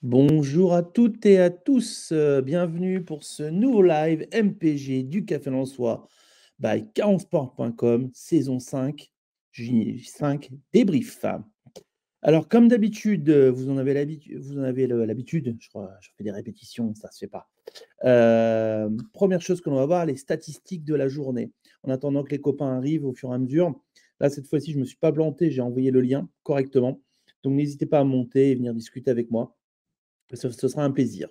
Bonjour à toutes et à tous, bienvenue pour ce nouveau live MPG du Café Lensois by 40sport.com, saison 5, J5 débrief. Alors comme d'habitude, vous en avez l'habitude, je crois, je fais des répétitions, ça se fait pas. 1re chose que l'on va voir, les statistiques de la journée. En attendant que les copains arrivent au fur et à mesure. Là, cette fois-ci, je me suis pas planté, j'ai envoyé le lien correctement. Donc n'hésitez pas à monter et venir discuter avec moi. Ce sera un plaisir.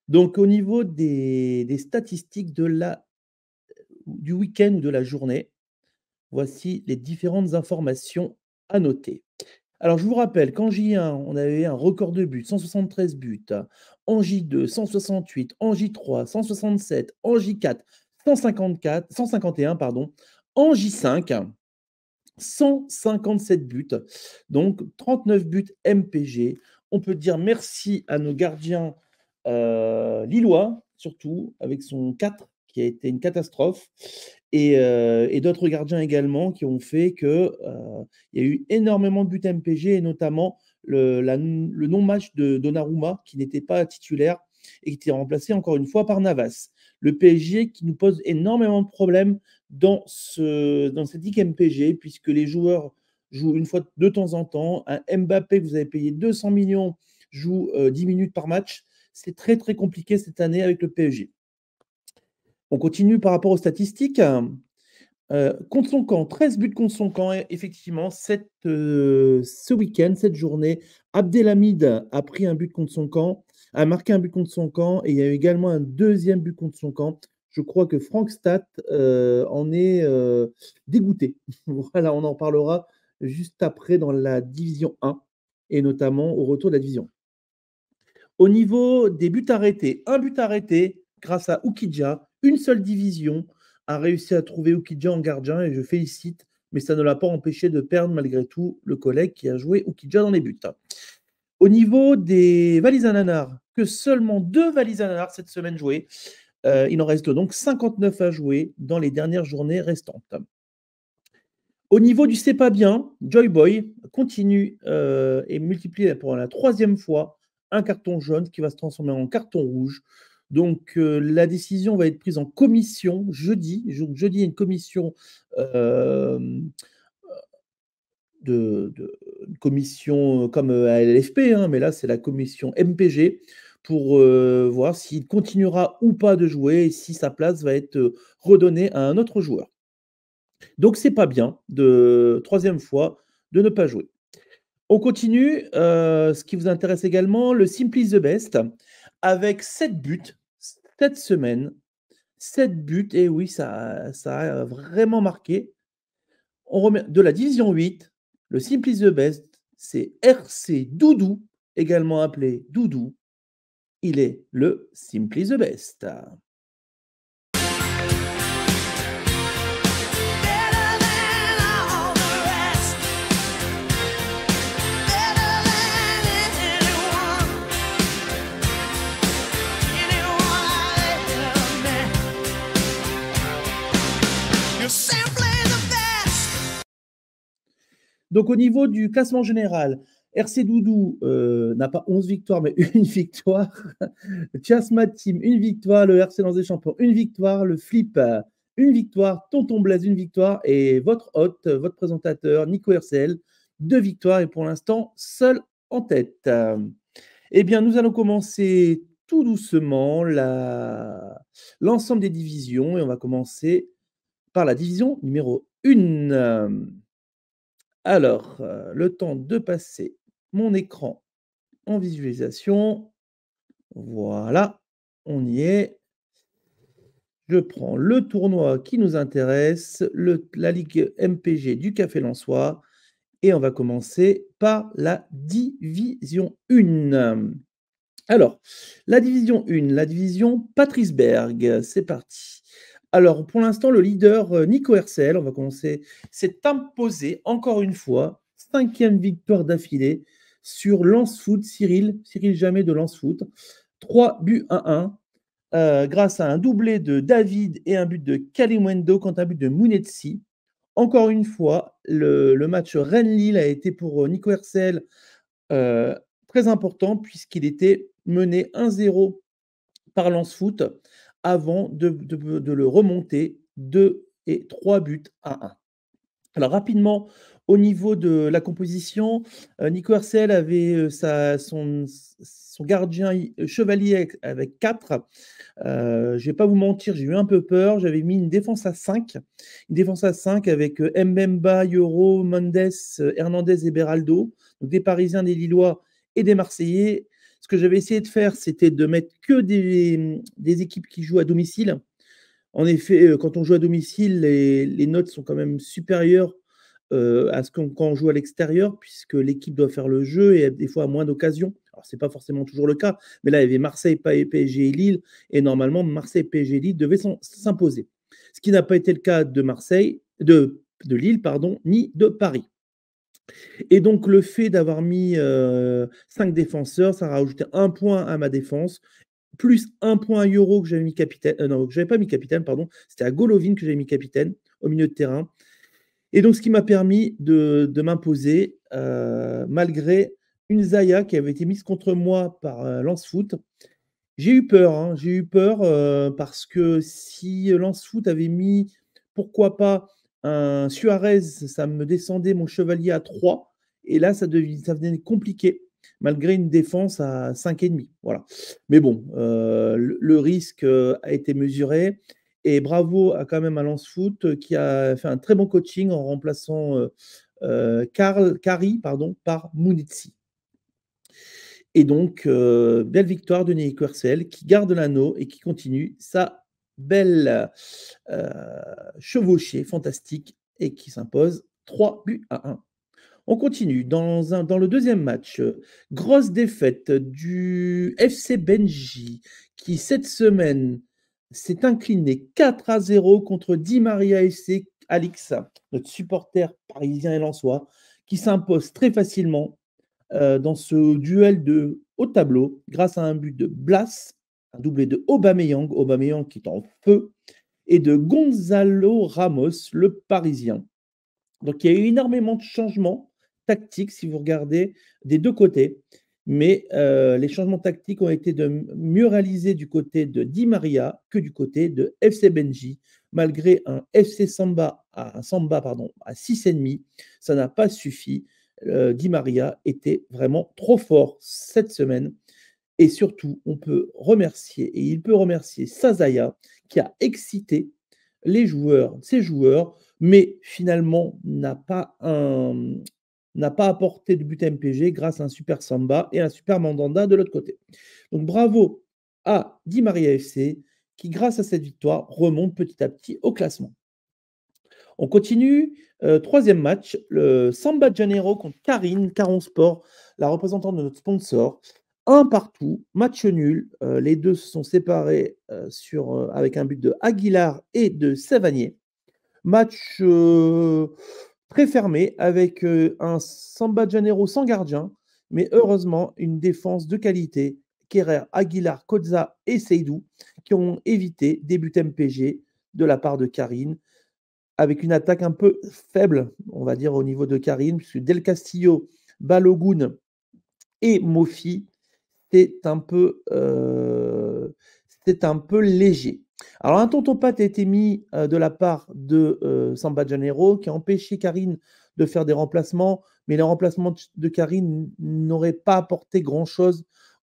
Donc au niveau des statistiques du week-end ou de la journée, voici les différentes informations à noter. Alors je vous rappelle qu'en J1, on avait un record de buts, 173 buts, en J2, 168, en J3, 167, en J4, 151 pardon, en J5, 157 buts, donc 39 buts MPG. On peut dire merci à nos gardiens lillois, surtout, avec son 4 qui a été une catastrophe, et d'autres gardiens également qui ont fait que il y a eu énormément de buts MPG, et notamment le non-match de Donnarumma, qui n'était pas titulaire et qui était remplacé encore une fois par Navas. Le PSG qui nous pose énormément de problèmes dans cette ligue MPG, puisque les joueurs jouent une fois de temps en temps. Un Mbappé que vous avez payé 200 millions joue 10 minutes par match. C'est très, très compliqué cette année avec le PSG. On continue par rapport aux statistiques. Contre son camp, 13 buts contre son camp. Effectivement, ce week-end, cette journée, Abdelhamid a pris un but contre son camp, a marqué un but contre son camp, et il y a eu également un deuxième but contre son camp. Je crois que Frank Stat en est dégoûté. Voilà, on en parlera juste après dans la division 1, et notamment au retour de la division. Au niveau des buts arrêtés, un but arrêté grâce à Oukidja, une seule division a réussi à trouver Oukidja en gardien, et je félicite, mais ça ne l'a pas empêché de perdre malgré tout le collègue qui a joué Oukidja dans les buts. Au niveau des valises à nanar, que seulement 2 valises à nanar cette semaine jouées, il en reste donc 59 à jouer dans les dernières journées restantes. Au niveau du c'est pas bien, Joy Boy continue et multiplie pour la 3e fois un carton jaune qui va se transformer en carton rouge. Donc la décision va être prise en commission jeudi. Jeudi, il y a une commission, une commission comme à LFP, hein, mais là, c'est la commission MPG pour voir s'il continuera ou pas de jouer et si sa place va être redonnée à un autre joueur. Donc c'est pas bien, de 3e fois, de ne pas jouer. On continue, ce qui vous intéresse également, le Simply the Best, avec 7 buts cette semaine. 7 buts, et oui, ça a vraiment marqué. On remet de la division 8, le Simply the Best, c'est RC Doudou, également appelé Doudou. Il est le Simply the Best. Donc au niveau du classement général, RC Doudou n'a pas 11 victoires, mais une victoire. Chiasma Team, une victoire. Le RC Lens des Champions, une victoire. Le Flip, une victoire. Tonton Blaise, une victoire. Et votre hôte, votre présentateur, Nico RCL, 2 victoires. Et pour l'instant, seul en tête. Eh bien, nous allons commencer tout doucement l'ensemble des divisions. Et on va commencer par la division numéro 1. Alors, le temps de passer mon écran en visualisation. Voilà, on y est. Je prends le tournoi qui nous intéresse, la Ligue MPG du Café Lensois, et on va commencer par la division 1. Alors, la division 1, la division Patrice Berg, c'est parti. Alors, pour l'instant, le leader, Nico RCL, on va commencer, s'est imposé encore une fois, 5e victoire d'affilée sur Lens Foot, Cyril Jamais de Lens Foot. 3 buts à 1, grâce à un doublé de David et un but de Kalimwendo contre un but de Mounetsi. Encore une fois, le match Rennes-Lille a été pour Nico RCL très très important puisqu'il était mené 1-0 par Lens Foot avant de le remonter 2 et 3 buts à 1. Alors rapidement, au niveau de la composition, Nico Hersel avait, son gardien Chevalier avec 4. Je ne vais pas vous mentir, j'ai eu un peu peur. J'avais mis une défense à 5. Une défense à 5 avec, Mbemba, Yoro, Mendes, Hernandez et Beraldo. Donc des Parisiens, des Lillois et des Marseillais. Ce que j'avais essayé de faire, c'était de mettre que des équipes qui jouent à domicile. En effet, quand on joue à domicile, les notes sont quand même supérieures, à ce qu'on quand on joue à l'extérieur, puisque l'équipe doit faire le jeu et a des fois a moins d'occasions. Alors c'est pas forcément toujours le cas, mais là, il y avait Marseille, PSG et Lille et normalement Marseille, PSG et Lille devaient s'imposer. Ce qui n'a pas été le cas de Marseille de Lille pardon, ni de Paris. Et donc le fait d'avoir mis, 5 défenseurs, ça a rajouté 1 point à ma défense plus 1 point à Yoro que j'avais mis capitaine, non, que j'avais pas mis capitaine, pardon, c'était à Golovin que j'avais mis capitaine au milieu de terrain. Et donc, ce qui m'a permis de m'imposer, malgré une Zaya qui avait été mise contre moi par Lens Foot. J'ai eu peur, hein, j'ai eu peur parce que si Lens Foot avait mis, pourquoi pas, un Suarez, ça me descendait mon chevalier à 3 et là, ça devenait compliqué malgré une défense à 5,5. Voilà. Mais bon, le risque a été mesuré et bravo à quand même à Lens Foot qui a fait un très bon coaching en remplaçant Kari pardon, par Munetsi. Et donc, belle victoire de Nico Hersel qui garde l'anneau et qui continue sa belle chevauchée fantastique et qui s'impose 3 buts à 1. On continue dans le deuxième match, grosse défaite du FC Benji qui cette semaine s'est incliné 4-0 contre Di Maria FC Alix, notre supporter parisien et lensois, qui s'impose très facilement dans ce duel de haut tableau grâce à un but de Blas, un doublé de Aubameyang, Aubameyang qui est en feu, et de Gonzalo Ramos, le Parisien. Donc il y a eu énormément de changements tactiques, si vous regardez, des deux côtés. Mais les changements tactiques ont été de mieux réalisés du côté de Di Maria que du côté de FC Benji. Malgré un Samba pardon, à 6,5, ça n'a pas suffi. Di Maria était vraiment trop fort cette semaine. Et surtout, on peut remercier, et il peut remercier Sazaya, qui a excité ses joueurs, mais finalement n'a pas apporté de but MPG grâce à un super Samba et un super Mandanda de l'autre côté. Donc bravo à Di Maria FC, qui grâce à cette victoire remonte petit à petit au classement. On continue, troisième match, le Samba de Janeiro contre Caron Sport, la représentante de notre sponsor. Un partout, match nul. Les deux se sont séparés avec un but de Aguilar et de Savanier. Match très fermé avec un Samba de Janeiro sans gardien, mais heureusement une défense de qualité. Kerrer, Aguilar, Kozza et Seydou qui ont évité des buts MPG de la part de Karine, avec une attaque un peu faible, on va dire, au niveau de Karine, puisque Del Castillo, Balogun et Mofi, c'était un peu léger. Alors, un tonton Pat a été mis de la part de Samba de Janeiro, qui a empêché Karine de faire des remplacements, mais les remplacements de Karine n'auraient pas apporté grand-chose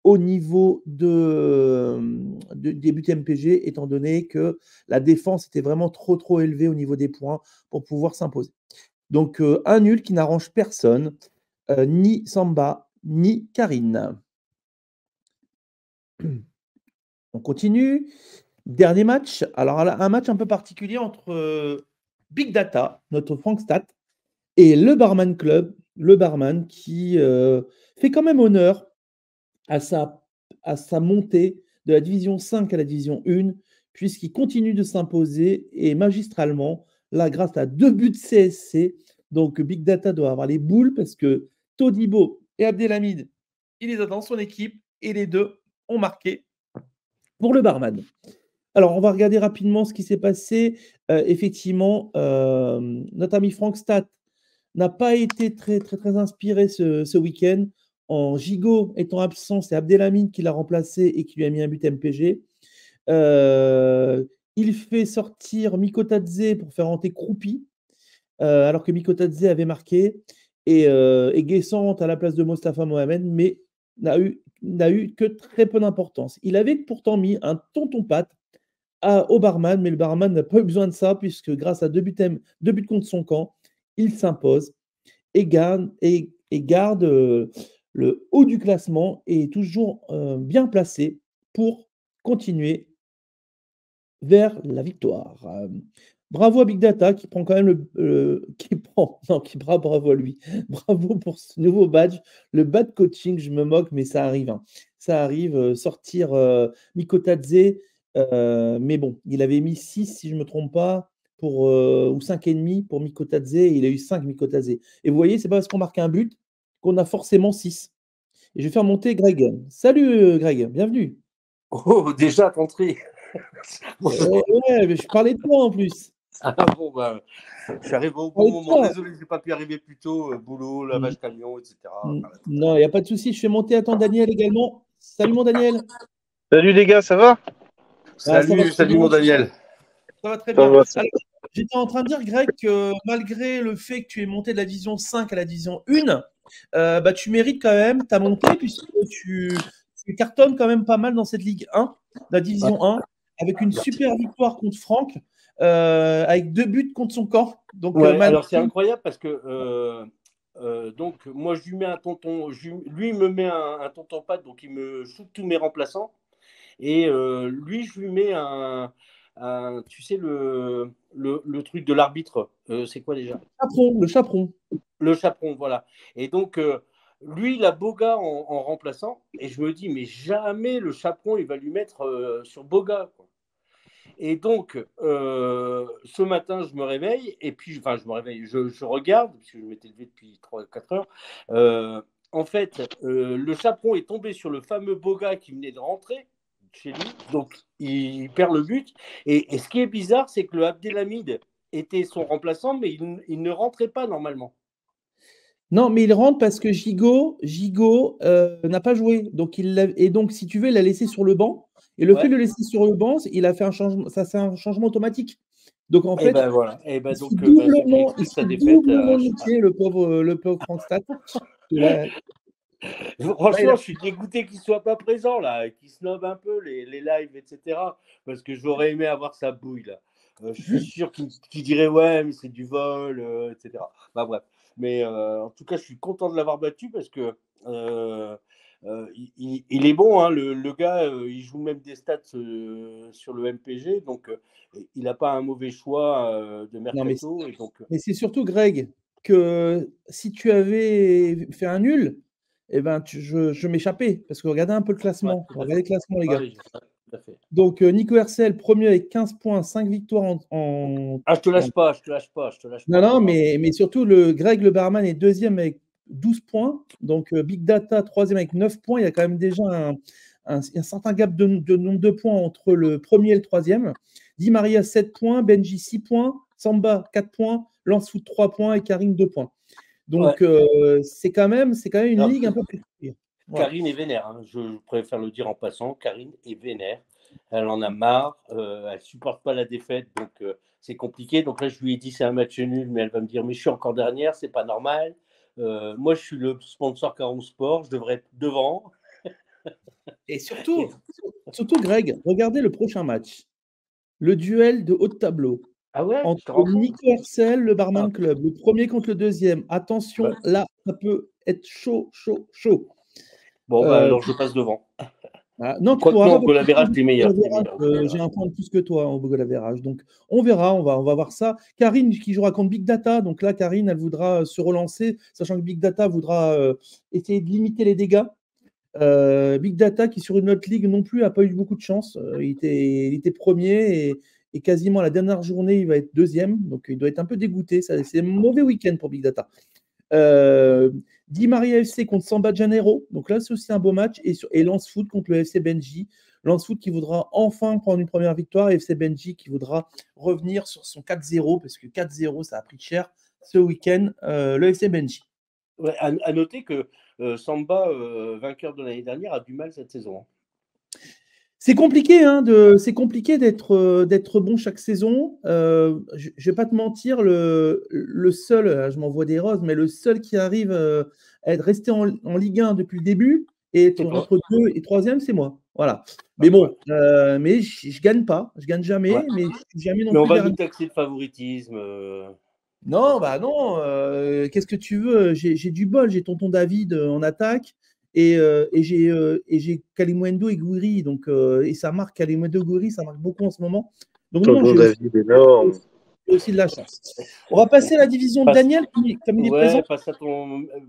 au niveau des buts MPG, étant donné que la défense était vraiment trop élevée au niveau des points pour pouvoir s'imposer. Donc, un nul qui n'arrange personne, ni Samba, ni Karine. On continue. Dernier match. Alors, un match un peu particulier entre Big Data, notre Frank Stat, et le Barman Club, le barman qui fait quand même honneur à sa montée de la division 5 à la division 1, puisqu'il continue de s'imposer et magistralement, là, grâce à 2 buts de CSC. Donc, Big Data doit avoir les boules parce que Todibo et Abdelhamid, il les a dans son équipe et les deux ont marqué pour le barman. Alors, on va regarder rapidement ce qui s'est passé. Effectivement, notre ami Frank Stat n'a pas été très inspiré ce week-end. en Gigot étant absent, c'est Abdelhamid qui l'a remplacé et qui lui a mis un but MPG. Il fait sortir Mikotadze pour faire rentrer Kroupi, alors que Mikotadze avait marqué, et Guessant à la place de Mostafa Mohamed, mais n'a eu que très peu d'importance. Il avait pourtant mis un tonton Pat au barman, mais le barman n'a pas eu besoin de ça, puisque grâce à deux buts contre son camp, il s'impose et garde le haut du classement et est toujours bien placé pour continuer vers la victoire. Bravo à Big Data qui prend quand même bravo à lui. Bravo pour ce nouveau badge. Le bad coaching, je me moque, mais ça arrive, hein. Ça arrive, sortir Mikotadze, mais bon, il avait mis 6 si je ne me trompe pas, ou 5,5 pour Mikotadze, et il a eu 5 Mikotadze. Et vous voyez, c'est pas parce qu'on marque un but qu'on a forcément 6. Et je vais faire monter Greg. Salut Greg, bienvenue. Oh, déjà, Tantry. Ouais, mais je parlais de toi en plus. Ah bon, bah, je suis arrivé au bon moment. Désolé, je n'ai pas pu arriver plus tôt. Boulot, lavage camion, etc. Non, il n'y a pas de souci. Je fais monter. Attends, Daniel également. Salut mon Daniel. Salut les gars, ça va? Salut mon Daniel. Ça va très bien. Alors, j'étais en train de dire, Greg, que malgré le fait que tu es monté de la division 5 à la division 1, bah, tu mérites quand même ta montée, puisque tu cartonnes quand même pas mal dans cette Ligue 1, la division 1, avec une super victoire contre Franck, avec 2 buts contre son camp. Donc, ouais, alors c'est incroyable parce que donc moi je lui mets un tonton, lui me met un tonton Pat, donc il me shoot tous mes remplaçants, et lui je lui mets tu sais le truc de l'arbitre, c'est quoi déjà? Le chaperon. Le chaperon, voilà. Et donc lui il a Boga en remplaçant, et je me dis mais jamais le chaperon il va lui mettre sur Boga, quoi. Et donc, ce matin, je me réveille, et puis, enfin, je me réveille, je regarde, parce que je m'étais levé depuis 3-4 heures. En fait, le chaperon est tombé sur le fameux Boga qui venait de rentrer chez lui, donc il perd le but. Et ce qui est bizarre, c'est que le Abdelhamid était son remplaçant, mais il ne rentrait pas normalement. Non, mais il rentre parce que Gigot n'a pas joué. Et donc, si tu veux, il l'a laissé sur le banc. Et le fait de le laisser sur le banc, il a fait un changement, ça c'est un changement automatique. Donc en fait, ben voilà. Et ben il donc, se doublement, il sa défaite. niqué, le pauvre Frank Stat. Franchement, je suis dégoûté qu'il ne soit pas présent, là, qu'il snob un peu les lives, etc. Parce que j'aurais aimé avoir sa bouille, là. Je suis sûr qu'il dirait ouais, mais c'est du vol, etc. Bah, bref. Mais en tout cas, je suis content de l'avoir battu parce que il est bon, hein, le gars, il joue même des stats sur le MPG, donc il n'a pas un mauvais choix de mercato. Mais c'est surtout, Greg, que si tu avais fait un nul, eh ben, je m'échappais. Parce que regardez un peu le classement. Regardez le classement, les gars. Ouais, tout à fait. Donc, Nico Hercel, premier avec 15 points, 5 victoires Ah, je te lâche pas. Non, mais surtout, Greg le barman est deuxième avec 12 points. Donc, Big Data, troisième avec 9 points. Il y a quand même déjà un certain gap de nombre de points entre le premier et le troisième. Di Maria, 7 points. Benji, 6 points. Samba, 4 points. Lance Foot, 3 points. Et Karine, 2 points. Donc, c'est quand même une ligue un peu plus. Voilà. Karine est vénère, hein. Je préfère le dire en passant. Karine est vénère. Elle en a marre. Elle ne supporte pas la défaite. Donc, c'est compliqué. Donc là, je lui ai dit c'est un match nul. Mais elle va me dire mais je suis encore dernière. C'est pas normal. Moi, je suis le sponsor Caron Sport. Je devrais être devant. Et surtout, Greg, regardez le prochain match. Le duel de haut de tableau. Ah ouais, entre Nico Hercel, le Barman Club, le premier contre le deuxième. Attention, là, ça peut être chaud. Bon, alors je passe devant. Non, tu pourras pas. Au Golaverage, t'es meilleur. J'ai un point de plus que toi au Golaverage. Donc, on verra, on va voir ça. Karine qui jouera contre Big Data. Donc là, Karine, elle voudra se relancer, sachant que Big Data voudra essayer de limiter les dégâts. Big Data, qui sur une autre ligue non plus, n'a pas eu beaucoup de chance. Il était premier et quasiment à la dernière journée, il va être deuxième. Donc, il doit être un peu dégoûté. C'est un mauvais week-end pour Big Data. Di Maria FC contre Samba Janeiro. Donc là, c'est aussi un beau match. Et Lance Foot contre le FC Benji. Lance Foot qui voudra enfin prendre une première victoire. Et FC Benji qui voudra revenir sur son 4-0. Parce que 4-0, ça a pris cher ce week-end, le FC Benji. Ouais, à noter que Samba, vainqueur de l'année dernière, a du mal cette saison. C'est compliqué, hein, c'est compliqué d'être bon chaque saison. Je ne vais pas te mentir, le seul, je m'envoie des roses, mais le seul qui arrive à être resté en Ligue 1 depuis le début et être entre 2 et 3e, c'est moi. Voilà. Mais bon, mais je ne gagne pas, je ne gagne jamais, mais je suis jamais non mais plus. On va nous taxer de favoritisme. Non, bah non. Qu'est-ce que tu veux? J'ai du bol, j'ai tonton David en attaque. Et j'ai Kalimundo et Gouiri, donc et ça marque Kalimundo et Gouiri, ça marque beaucoup en ce moment. Donc non, j'ai aussi de la chance. On va passer à la division de Daniel, comme il est présent.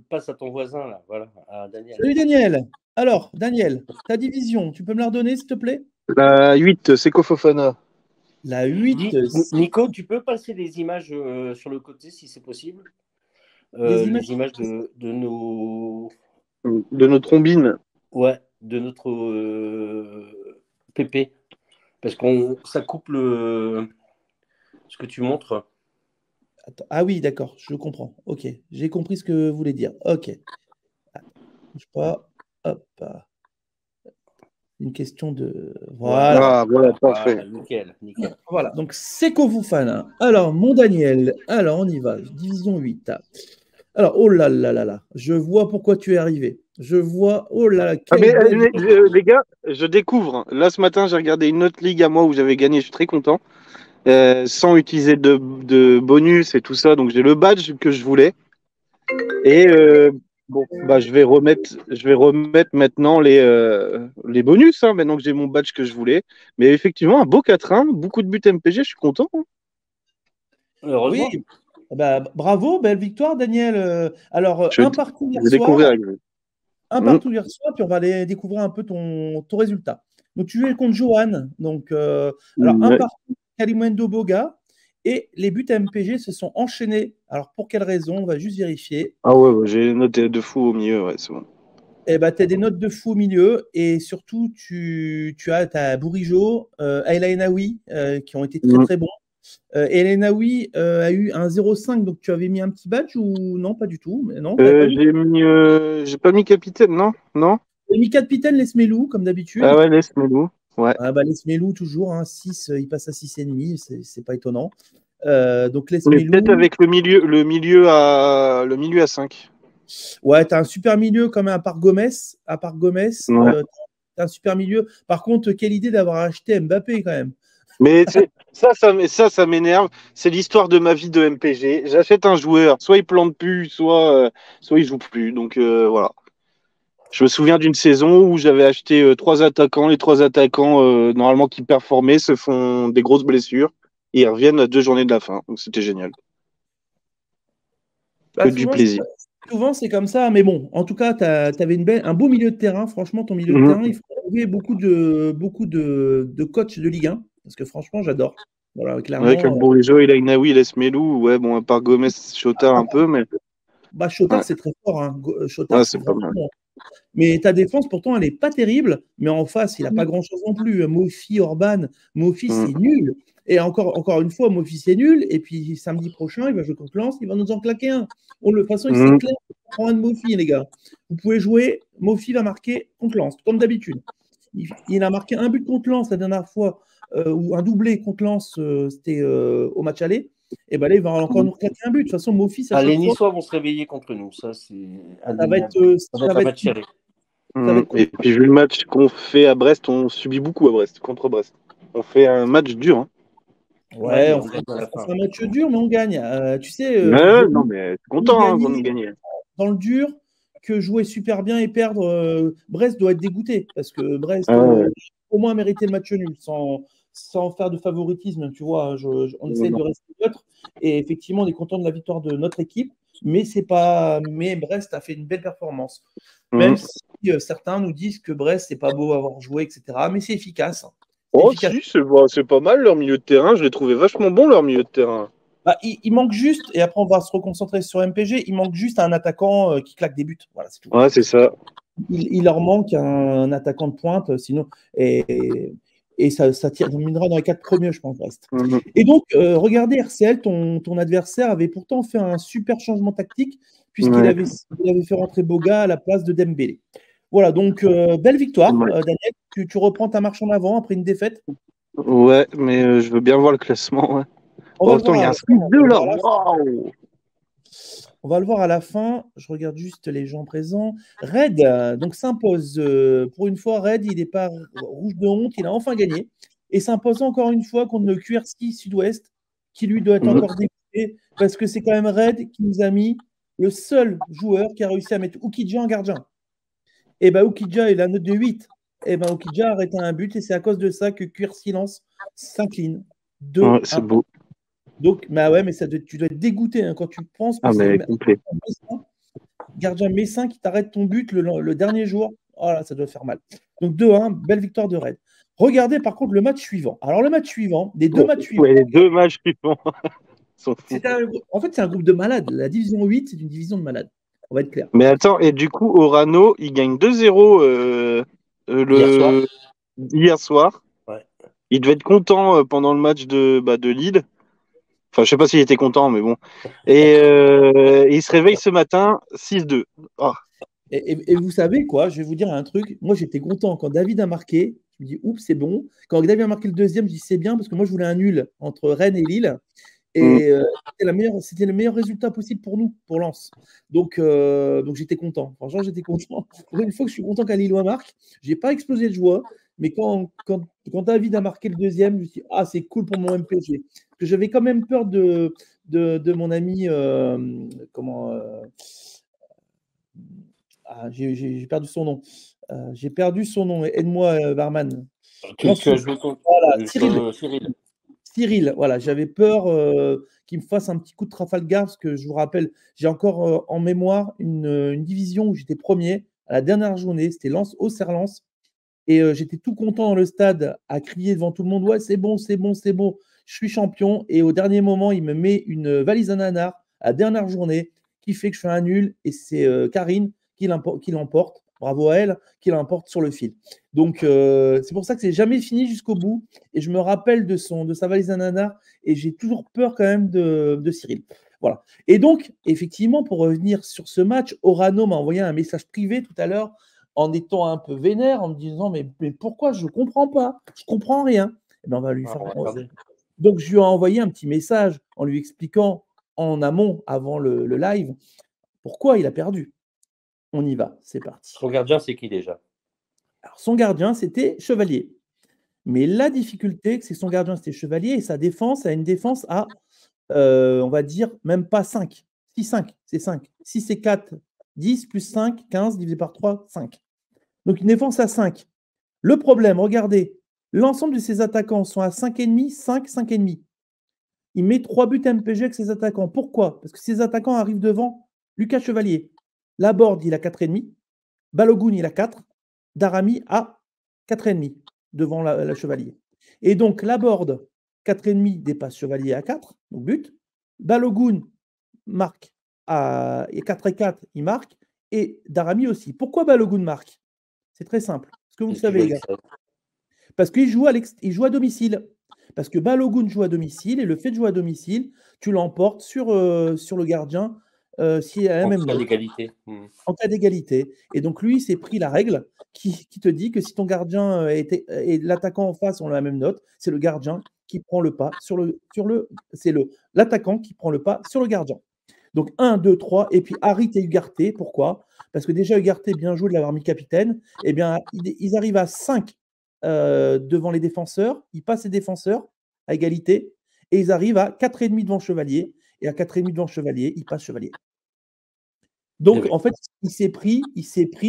Passe à ton voisin là, voilà, à Daniel. Salut Daniel. Alors Daniel, ta division, tu peux me la redonner s'il te plaît? La 8, Seko Fofana. La 8. Nico, tu peux passer les images sur le côté si c'est possible? Les images de nos. De nos trombines. Ouais, de notre PP. Parce que ça coupe ce que tu montres. Attends. Ah oui, d'accord, je comprends. Ok, j'ai compris ce que vous voulez dire. Ok. Bouge pas. Hop. Une question de. Voilà. Voilà, parfait. Nickel. Voilà, donc Seko Fofana. Alors, mon Daniel. Alors, on y va. Division 8. Alors, oh là là là là. Je vois pourquoi tu es arrivé. Je vois. Oh là là. Les gars, je découvre. Là, ce matin, j'ai regardé une autre ligue à moi où j'avais gagné. Je suis très content. Sans utiliser de bonus et tout ça. Donc, j'ai le badge que je voulais. Et bon, bah, je vais remettre maintenant les bonus, hein, maintenant que j'ai mon badge que je voulais. Mais effectivement, un beau 4-1, beaucoup de buts MPG, je suis content. Hein. Oui, bah, bravo, belle victoire, Daniel. Alors, un partout hier soir. Un partout hier soir, puis on va aller découvrir un peu ton résultat. Donc, tu es contre Johan. Donc, alors, un partout, Kalimundo Boga. Et les buts MPG se sont enchaînés. Alors, pour quelle raison? On va juste vérifier. Ah ouais, j'ai noté de fou au milieu, ouais, c'est bon. Eh ben, tu as des notes de fou au milieu. Et surtout, tu as Bourigeau, Ayla Enaoui, qui ont été très, très bons. El Enaoui a eu un 0,5, donc tu avais mis un petit badge ou non? Pas du tout. Mais non, j'ai pas mis capitaine, non? J'ai mis capitaine Lesmelou, comme d'habitude. Ah ouais, Lesmelou. Ouais. Ah bah, Lesmelou, toujours, hein, 6, il passe à 6,5, c'est pas étonnant. Donc Lesmelou. Peut-être avec le milieu à 5. Ouais, tu as un super milieu comme à part Gomez. Tu as un super milieu. Par contre, quelle idée d'avoir acheté Mbappé quand même. Mais ça m'énerve. C'est l'histoire de ma vie de MPG. J'achète un joueur, soit il plante plus, soit il joue plus. Donc voilà. Je me souviens d'une saison où j'avais acheté 3 attaquants. Les 3 attaquants, normalement, qui performaient, se font des grosses blessures. Et ils reviennent à 2 journées de la fin. Donc c'était génial. Que du plaisir. Souvent, c'est comme ça. Mais bon, en tout cas, tu avais un beau milieu de terrain. Franchement, ton milieu de terrain, il faut trouver beaucoup de coachs de Ligue 1. Parce que franchement, j'adore. Voilà, clairement. Avec le Bourigeau, il a Inaoui, il Melou. Ouais, bon, à part Gomez, Chotard un peu, mais. Bah, Chotard, c'est très fort. Hein. Chotard, c'est pas mal. Mais ta défense, pourtant, elle n'est pas terrible. Mais en face, il n'a pas grand-chose non plus. Mofi, Orban, Mofi, c'est nul. Et encore une fois, Mofi, c'est nul. Et puis, samedi prochain, il va jouer contre Lens. Il va nous en claquer un. De toute façon, c'est clair. On prend un de Mofi, les gars. Vous pouvez jouer. Mofi va marquer contre Lens, comme d'habitude. Il a marqué un but contre Lens la dernière fois, ou un doublé contre Lens, c'était au match aller. Et bien là, il va encore nous claquer un but. De toute façon, Mofi, ça les Niçois vont se réveiller contre nous. Ça va être serré. Et puis, vu le match qu'on fait à Brest, on subit beaucoup à Brest, contre Brest. On fait un match dur. Hein. Ouais, on fait un match dur, mais on gagne. Tu sais. Non, mais content de gagner. Dans le dur, que jouer super bien et perdre, Brest doit être dégoûté. Parce que Brest, au moins, mérité le match nul, sans faire de favoritisme. Tu vois, on essaie de rester neutre. Et effectivement, on est content de la victoire de notre équipe. Mais Brest a fait une belle performance. Même si certains nous disent que Brest, c'est pas beau à avoir joué, etc. Mais c'est efficace. Si, c'est pas mal leur milieu de terrain. Je l'ai trouvé vachement bon, leur milieu de terrain. Bah, il manque juste, et après on va se reconcentrer sur MPG, il manque juste un attaquant qui claque des buts. Voilà, c'est tout. Ouais, c'est ça. Il leur manque un attaquant de pointe, sinon. Et ça terminera dans les 4 premiers, je pense, Brest. Et donc, regardez, RCL, ton adversaire avait pourtant fait un super changement tactique. puisqu'il Ouais. avait, il avait fait rentrer Boga à la place de Dembélé. Voilà, donc belle victoire, Ouais. Daniel. Tu reprends ta marche en avant après une défaite. Ouais, mais je veux bien voir le classement. Ouais. On va Oh, le attends, voir il y à a un la fin. 6-2 là. Waouh! On va le voir à la fin. Je regarde juste les gens présents. Red donc s'impose. Pour une fois, Red, il n'est pas rouge de honte. Il a enfin gagné. Et s'impose encore une fois contre le QRC Sud-Ouest, qui lui doit être Ouais. encore dégoûté, parce que c'est quand même Red qui nous a mis le seul joueur qui a réussi à mettre Oukidja en gardien. Et bien, Oukidja, il a la note de 8. Et bien, Oukidja a arrêté un but. Et c'est à cause de ça que QRC Lens s'incline Ouais, c'est 2-1. beau. Donc, bah ouais, mais tu dois être dégoûté quand tu penses que Ah, c'est mais complet. gardien messin qui t'arrête ton but le dernier jour. Oh là, ça doit faire mal. Donc 2-1, belle victoire de Rennes. Regardez par contre le match suivant. Alors le match suivant, les deux matchs suivants, Ouais, les 2 matchs suivants. S'en fout. en fait c'est un groupe de malades. La division 8, c'est une division de malades. On va être clair. Mais attends, et du coup, Orano, il gagne 2-0 Hier soir. hier soir. Ouais. Il devait être content pendant le match de Lille. Enfin, je sais pas s'il était content, mais bon. Et il se réveille ce matin, 6-2. Ah. Et vous savez quoi, je vais vous dire un truc. Moi j'étais content quand David a marqué. Je me dis, oups, c'est bon. Quand David a marqué le deuxième, je dis, c'est bien parce que moi je voulais un nul entre Rennes et Lille. Mm. Et c'était le meilleur résultat possible pour nous, pour Lens. Donc j'étais content. Franchement, j'étais content. Pour une fois que je suis content qu'un Lillois marque, je n'ai pas explosé de joie. Mais quand David a marqué le deuxième, je me suis dit, ah, c'est cool pour mon MPG. Parce que j'avais quand même peur de mon ami. J'ai perdu son nom. J'ai perdu son nom. Aide-moi, Barman. Tu as joué contre Cyril. Cyril. Cyril, voilà, j'avais peur qu'il me fasse un petit coup de Trafalgar, parce que je vous rappelle, j'ai encore en mémoire une division où j'étais premier à la dernière journée, c'était Auxerre-Lens, et j'étais tout content dans le stade à crier devant tout le monde, ouais, c'est bon, c'est bon, c'est bon, je suis champion, et au dernier moment, il me met une valise à nanar à la dernière journée, qui fait que je fais un nul, et c'est Karine qui l'emporte, bravo à elle, qui l'emporte sur le fil. Donc c'est pour ça que c'est jamais fini jusqu'au bout, et je me rappelle de sa valise à nanar, et j'ai toujours peur quand même de Cyril. Voilà. Et donc, effectivement, pour revenir sur ce match, Orano m'a envoyé un message privé tout à l'heure en étant un peu vénère, en me disant mais pourquoi je ne comprends pas, je ne comprends rien. Et ben, on va lui faire. Donc, je lui ai envoyé un petit message en lui expliquant en amont, avant le live, pourquoi il a perdu. On y va, c'est parti. Son gardien, c'est qui déjà? Alors, son gardien, c'était Chevalier. Mais la difficulté, c'est que son gardien, c'était Chevalier, et sa défense a une défense à, on va dire, même pas 5. 6, 5, c'est 5. 6 c'est 4, 10 plus 5, 15, divisé par 3, 5. Donc une défense à 5. Le problème, regardez, l'ensemble de ses attaquants sont à 5,5, 5, 5,5. Il met 3 buts MPG avec ses attaquants. Pourquoi? Parce que ses attaquants arrivent devant Lucas Chevalier. Laborde, il a 4,5. Balogun, il a 4. Darami a 4,5 devant la Chevalier. Et donc, Laborde, 4,5 dépasse Chevalier à 4, donc but. Balogun marque à 4 et 4, il marque. Et Darami aussi. Pourquoi Balogun marque? C'est très simple. Est-ce que vous le savez, les gars? Parce qu'il joue à domicile. Parce que Balogun joue à domicile, et le fait de jouer à domicile, tu l'emportes sur le gardien s'il a la même note. En cas d'égalité. Et donc, lui, il s'est pris la règle qui te dit que si ton gardien et l'attaquant en face ont la même note, c'est le gardien qui prend le pas c'est l'attaquant qui prend le pas sur le gardien. Donc 1, 2, 3, et puis Harit et Ugarte. Pourquoi? Parce que déjà, Ugarte, bien joué de l'avoir mis capitaine. Eh bien, ils arrivent à 5 devant les défenseurs. Ils passent les défenseurs à égalité. Et ils arrivent à 4,5 devant Chevalier. Et à 4,5 devant Chevalier, ils passent Chevalier. Donc, en fait, il s'est pris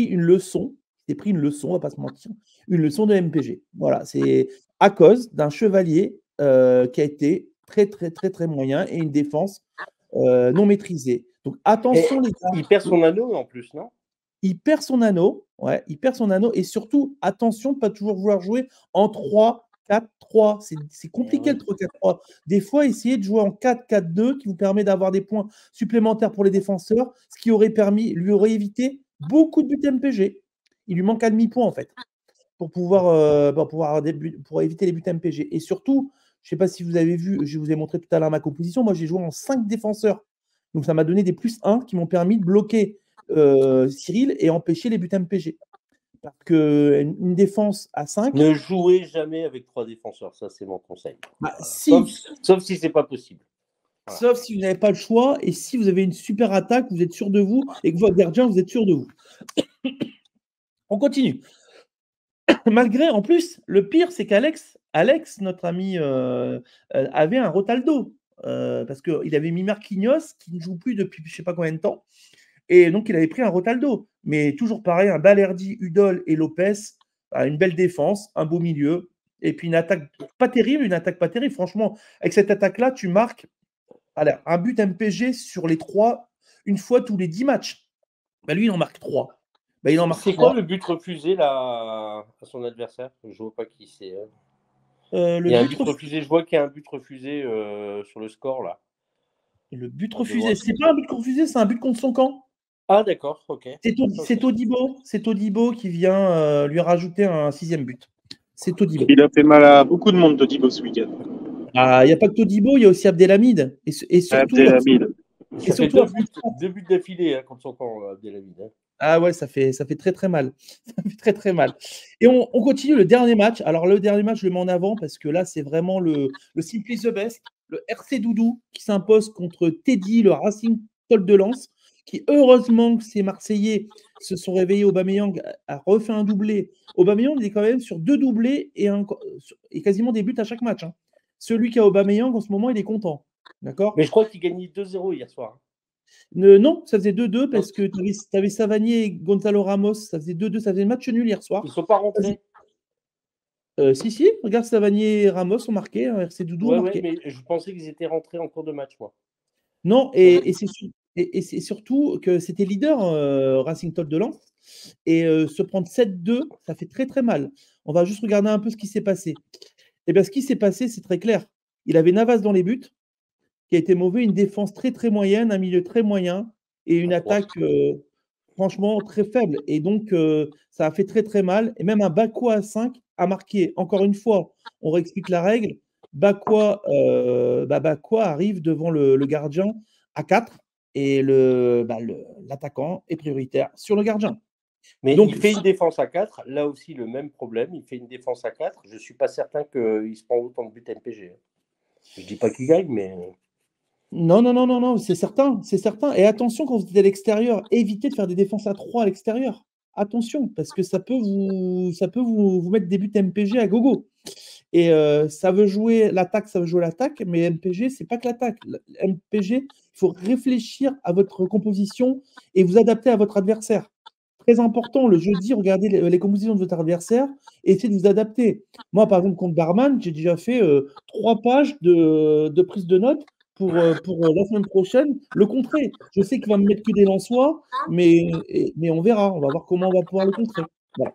une leçon. Il s'est pris une leçon, on ne va pas se mentir. Une leçon de MPG. Voilà, c'est à cause d'un Chevalier qui a été très, très, très, très moyen, et une défense non maîtrisée. Donc, attention, les gars. Il perd son anneau en plus, non? Il perd son anneau. Ouais, il perd son anneau. Et surtout, attention de ne pas toujours vouloir jouer en 3-4-3. C'est compliqué le 3-4-3. Des fois, essayez de jouer en 4-4-2 qui vous permet d'avoir des points supplémentaires pour les défenseurs, ce qui lui aurait évité beaucoup de buts MPG. Il lui manque un demi-point, en fait, pour pour éviter les buts MPG. Et surtout, je ne sais pas si vous avez vu, je vous ai montré tout à l'heure ma composition. Moi, j'ai joué en 5 défenseurs Donc, ça m'a donné des +1 qui m'ont permis de bloquer Cyril et empêcher les buts MPG. Parce qu'une défense à 5. Ne jouez jamais avec 3 défenseurs, ça c'est mon conseil. Bah, Voilà. Sauf si c'est pas possible. Voilà. Sauf si vous n'avez pas le choix et si vous avez une super attaque, vous êtes sûr de vous et que votre gardien, vous êtes sûr de vous. On continue. Malgré, en plus, le pire, c'est qu'Alex, notre ami, avait un Rotaldo. Parce qu'il avait mis Marquinhos, qui ne joue plus depuis je ne sais pas combien de temps. Et donc, il avait pris un Rotaldo. Mais toujours pareil, un Balerdi, Udol et Lopez, une belle défense, un beau milieu. Et puis une attaque pas terrible, Franchement, avec cette attaque-là, tu marques un but MPG sur les 3, une fois tous les 10 matchs. Bah, lui, il en marque 3. Bah, c'est quoi le but refusé là, à son adversaire? Je ne vois pas qui c'est. Il y a un but refusé. Je vois qu'il y a un but refusé sur le score là. Le but refusé, c'est pas un but refusé, c'est un but contre son camp. Ah d'accord, ok. C'est Todibo qui vient lui rajouter un 6e but. C'est Todibo. Il a fait mal à beaucoup de monde, Todibo, ce week-end. Il n'y a pas que Todibo, il y a aussi Abdelhamid. Et surtout, Abdelhamid. Et surtout deux buts d'affilée contre son camp, Abdelhamid. Ah ouais, ça fait très très mal. Ça fait très très mal. Et on continue le dernier match. Alors le dernier match, je le mets en avant parce que là, c'est vraiment le Simply the Best, le RC Doudou qui s'impose contre Teddy, le Racing Club de Lens, qui heureusement que ces Marseillais se sont réveillés. Aubameyang a refait un doublé. Aubameyang, il est quand même sur 2 doublés et quasiment des buts à chaque match. Hein. Celui qui a Aubameyang, en ce moment, il est content. D'accord ? Mais je crois qu'il gagnait 2-0 hier soir. Non, ça faisait 2-2 parce que tu avais Savanier et Gonzalo Ramos. Ça faisait 2-2, ça faisait match nul hier soir. Ils ne sont pas rentrés. Si, regarde, Savanier et Ramos ont marqué, RC Doudou ont marqué. Ouais, mais je pensais qu'ils étaient rentrés en cours de match, moi. Non, et c'est surtout que c'était leader Racing Club de Lens. Et se prendre 7-2, ça fait très très mal. On va juste regarder un peu ce qui s'est passé. Et bien, ce qui s'est passé, c'est très clair. Il avait Navas dans les buts, qui a été mauvais, une défense très très moyenne, un milieu très moyen et une attaque franchement très faible. Et donc, ça a fait très très mal. Et même un Bakwa à 5 a marqué. Encore une fois, on réexplique la règle. Bakwa arrive devant le gardien à 4 et l'attaquant est prioritaire sur le gardien. Mais donc, il fait une défense à 4. Là aussi, le même problème. Il fait une défense à 4. Je ne suis pas certain qu'il se prend autant de buts MPG. Je ne dis pas qu'il gagne, mais... Non, c'est certain. Et attention, quand vous êtes à l'extérieur, évitez de faire des défenses à 3 à l'extérieur. Attention, parce que ça peut vous mettre des buts MPG à gogo. Et ça veut jouer l'attaque, mais MPG, c'est pas que l'attaque. MPG, il faut réfléchir à votre composition et vous adapter à votre adversaire. Très important, le jeudi, regardez les compositions de votre adversaire et essayez de vous adapter. Moi, par exemple, contre Barman, j'ai déjà fait 3 pages de prise de notes pour la semaine prochaine, le contrer. Je sais qu'il va me mettre que des Lensois, mais on verra. On va voir comment on va pouvoir le contrer. Voilà.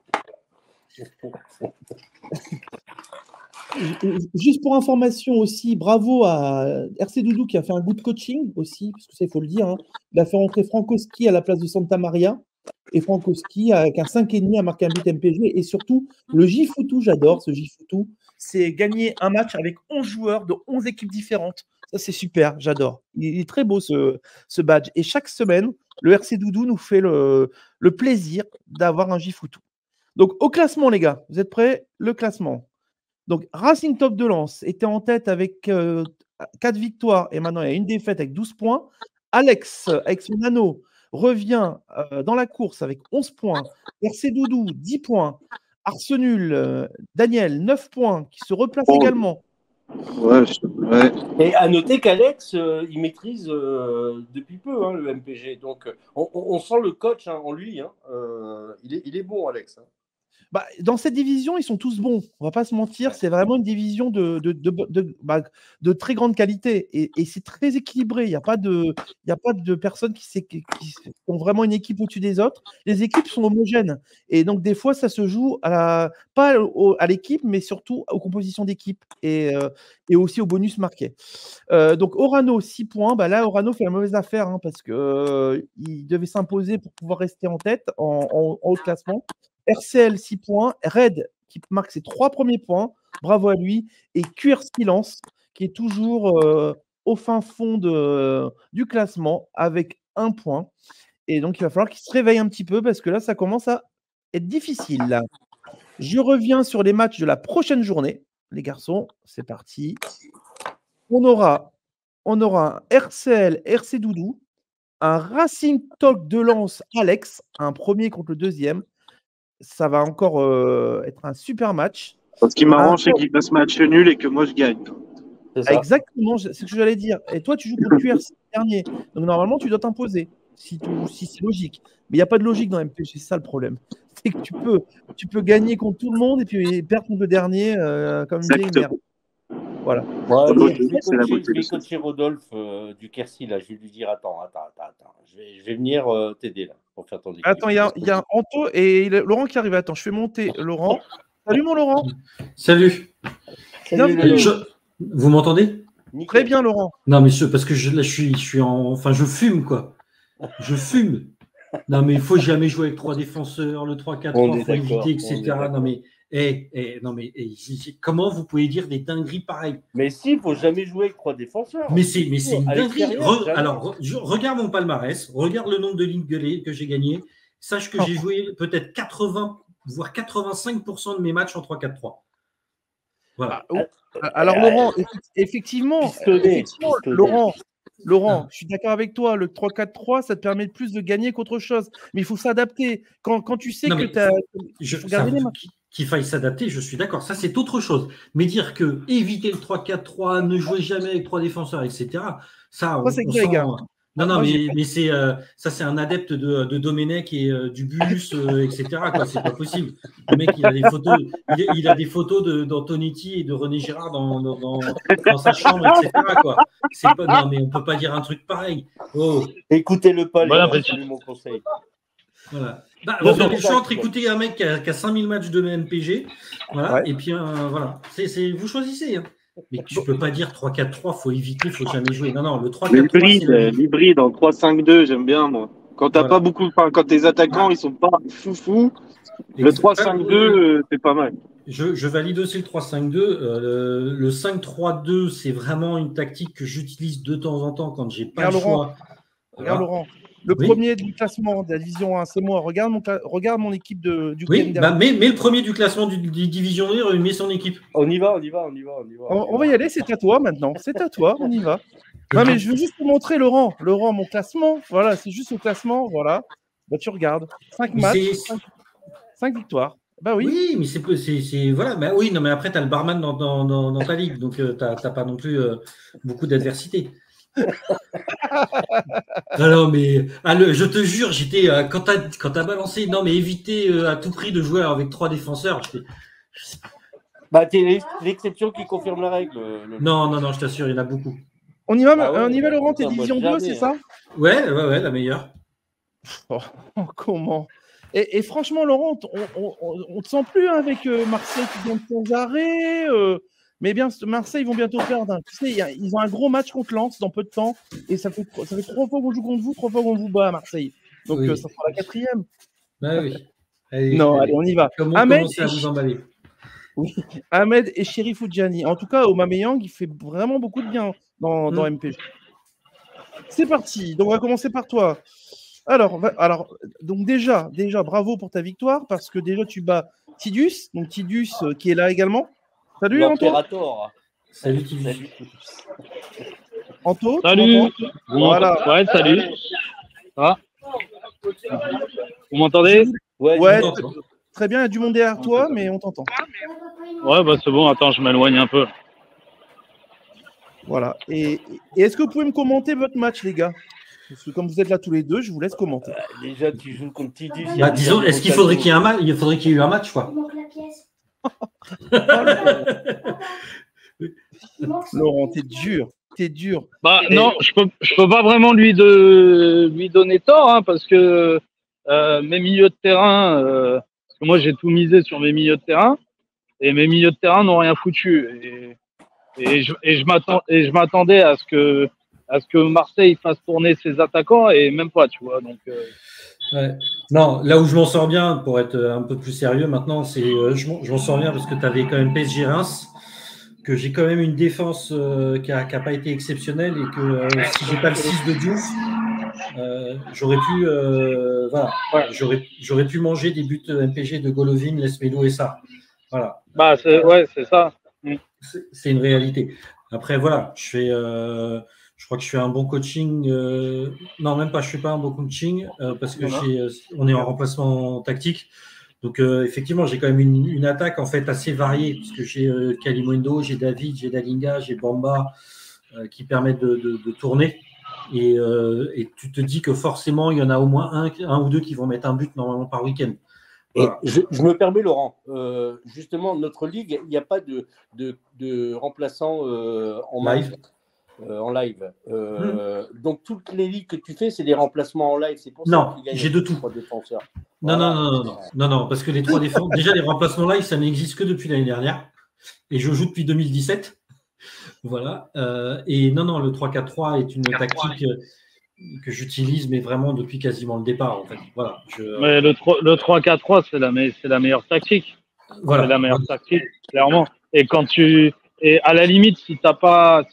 Juste pour information aussi, bravo à RC Doudou qui a fait un good coaching aussi, parce que ça, il faut le dire. Hein. Il a fait rentrer Frankowski à la place de Santa Maria. Et Frankowski, avec un 5,5, a marqué un but MPG. Et surtout, le J-Foutou, j'adore ce J-Foutou, c'est gagner un match avec 11 joueurs de 11 équipes différentes. Ça, c'est super, j'adore. Il est très beau ce badge. Et chaque semaine, le RC Doudou nous fait le plaisir d'avoir un J-Foutou. Donc, au classement, les gars, vous êtes prêts? Le classement. Donc, Racing Top de Lens était en tête avec 4 victoires et maintenant il y a une défaite avec 12 points. Alex, avec son anneau, revient dans la course avec 11 points. RC Doudou, 10 points. Arsenul, Daniel, 9 points, qui se replace également. Ouais. Et à noter qu'Alex, il maîtrise depuis peu le MPG. Donc, on sent le coach en lui. Il est bon, Alex. Dans cette division, ils sont tous bons. On va pas se mentir, c'est vraiment une division de très grande qualité et c'est très équilibré. Il n'y a pas de personnes qui ont vraiment une équipe au-dessus des autres. Les équipes sont homogènes et donc des fois, ça se joue pas à l'équipe, mais surtout aux compositions d'équipe et aussi au bonus marqué. Donc Orano 6 points. Là, Orano fait la mauvaise affaire parce que il devait s'imposer pour pouvoir rester en tête en haut de classement. RCL 6 points, Red qui marque ses 3 premiers points, bravo à lui, et QR Silence qui est toujours au fin fond du classement avec 1 point. Et donc, il va falloir qu'il se réveille un petit peu parce que là, ça commence à être difficile. Là. Je reviens sur les matchs de la prochaine journée. Les garçons, c'est parti. On aura un RCL, RC Doudou, un Racing Talk de Lens, Alex, un premier contre le deuxième. Ça va encore être un super match. Ce qui m'arrange, c'est qu'il fasse match nul et que moi je gagne. Exactement, c'est ce que j'allais dire. Et toi, tu joues contre QRC dernier. Donc normalement, tu dois t'imposer, si c'est logique. Mais il n'y a pas de logique dans MPG, c'est ça le problème. C'est que tu peux gagner contre tout le monde et puis perdre contre le dernier comme une vieille merde. Voilà. Ouais, je vais coacher Rodolphe du Quercy, là. Je vais lui dire attends. Je vais venir t'aider là pour faire ton équipe. Attends, il y a Anto et Laurent qui arrive. Attends, je fais monter Laurent. Salut mon Laurent. Salut. Vous m'entendez? Très bien Laurent. Non mais parce que là je suis enfin je fume quoi. Je fume. Non mais il faut jamais jouer avec 3 défenseurs, le 3-4-3, il faut éviter, etc. Non mais comment vous pouvez dire des dingueries pareilles? Mais si, il faut jamais jouer avec 3 défenseurs. Mais c'est une dinguerie. Alors regarde mon palmarès, regarde le nombre de lignes gueulées que j'ai gagnées. Sache que j'ai joué peut-être 80 voire 85% de mes matchs en 3-4-3. Voilà. Alors Laurent, effectivement, Laurent, je suis d'accord avec toi, le 3-4-3, ça te permet plus de gagner qu'autre chose. Mais il faut s'adapter. Quand tu sais que tu as... Qu'il faille s'adapter, je suis d'accord. Ça, c'est autre chose. Mais dire que éviter le 3-4-3, ne jouer jamais avec 3 défenseurs, etc., ça, on sent... Non, mais c'est ça, c'est un adepte de Domenech et du Bulus, etc. C'est pas possible. Le mec, il a des photos d'Antonetti et de René Girard dans sa chambre, etc. Non, mais on peut pas dire un truc pareil. Oh. Écoutez-le pas, c'est mon conseil. Voilà. Vous avez le chantre, écoutez un mec qui a 5000 matchs de MPG. Voilà. Ouais. Et puis, voilà. Vous choisissez. Hein. Mais tu peux pas dire 3-4-3, faut éviter, faut jamais jouer. Non, le 3-4-3. L'hybride en 3-5-2, j'aime bien, moi. Quand t'as pas beaucoup, quand tes attaquants, ils sont pas foufou, le 3-5-2, c'est pas mal. Je valide aussi le 3-5-2. Le 5-3-2, c'est vraiment une tactique que j'utilise de temps en temps quand j'ai pas le choix. Regarde Laurent. Le premier du classement de la Division 1, c'est moi. Regarde mon équipe du oui, mais le premier du classement du Division 1, met son équipe. On y va. On va y aller, c'est à toi maintenant. C'est à toi, on y va. Non, mais je veux juste te montrer, Laurent, mon classement. Voilà, c'est juste au classement. Voilà. Bah, tu regardes. 5 matchs, 5 victoires. Bah oui. Oui, mais c'est voilà. Bah oui, non, mais après, tu as le barman dans ta ligue. Donc, tu n'as pas non plus beaucoup d'adversité. Non, mais je te jure, j'étais quand t'as balancé, non mais éviter à tout prix de jouer avec 3 défenseurs. Bah t'es l'exception qui confirme la règle. Non, je t'assure, il y en a beaucoup. On y va, Laurent, t'es Division 2, c'est ça? Ouais, la meilleure. Oh, comment? Et franchement, Laurent, on te sent plus avec Marseille qui vient de sans arrêt. Mais bien, Marseille, ils vont bientôt perdre. Hein. Tu sais, ils ont un gros match contre Lens dans peu de temps. Et ça fait 3 fois qu'on joue contre vous, 3 fois qu'on vous bat à Marseille. Donc, ça sera la 4e. Bah oui. Allez, on y va. Ahmed à vous emballer. Oui. Ahmed et Chérif Oudjani. En tout cas, Aubameyang, il fait vraiment beaucoup de bien dans MPG. C'est parti. Donc, on va commencer par toi. Alors, donc déjà, bravo pour ta victoire. Parce que déjà, tu bats Tidus. Donc, Tidus qui est là également. Salut Anto. Salut Tidus. Anto. Salut. Voilà. Ouais, salut. Ah. Vous m'entendez? Ouais. Très bien, il y a du monde derrière toi, mais on t'entend. Ouais, bah c'est bon. Attends, je m'éloigne un peu. Voilà. Et est-ce que vous pouvez me commenter votre match, les gars? Parce que comme vous êtes là tous les deux, je vous laisse commenter. Déjà, tu joues contre Tidus. Disons, est-ce qu'il faudrait qu'il y ait un match? Il faudrait qu'il y ait eu un match, quoi. Laurent, t'es dur. Bah non, je peux pas vraiment lui donner tort, hein, parce que mes milieux de terrain, parce que moi j'ai tout misé sur mes milieux de terrain, et mes milieux de terrain n'ont rien foutu. Et je m'attendais à ce que Marseille fasse tourner ses attaquants, et même pas, tu vois. Donc ouais. Non, là où je m'en sors bien, pour être un peu plus sérieux maintenant, c'est je m'en sors bien parce que tu avais quand même PSG Reims. que j'ai quand même une défense qui n'a pas été exceptionnelle et que si j'ai pas le 6 de Diouf, j'aurais pu voilà, j'aurais pu manger des buts MPG de Golovin, Lesmelo et ça. Voilà. Bah c'est ça. C'est une réalité. Après voilà, je crois que je fais un bon coaching. Non, même pas, je ne fais pas un bon coaching parce que on est en remplacement tactique. Donc, effectivement, j'ai quand même une attaque en fait assez variée puisque j'ai Kalimundo, j'ai David, j'ai Dalinga, j'ai Bamba qui permettent de tourner. Et tu te dis que forcément, il y en a au moins un ou deux qui vont mettre un but normalement par week-end. Voilà. Je me permets, Laurent, justement, notre ligue, il n'y a pas de remplaçant en live. Donc, toutes les ligues que tu fais, c'est des remplacements en live. C'est pour ça que tu gagnes j'ai de tout. 3 défenseurs. Non, parce que les 3 défenseurs, déjà, les remplacements live, ça n'existe que depuis l'année dernière. Et je joue depuis 2017. Voilà. Et non, le 3-4-3 est une tactique que j'utilise, mais vraiment depuis quasiment le départ. En fait. Voilà, mais le 3-4-3, c'est la meilleure tactique. Voilà. C'est la meilleure tactique, clairement. Et et à la limite, si t'as pas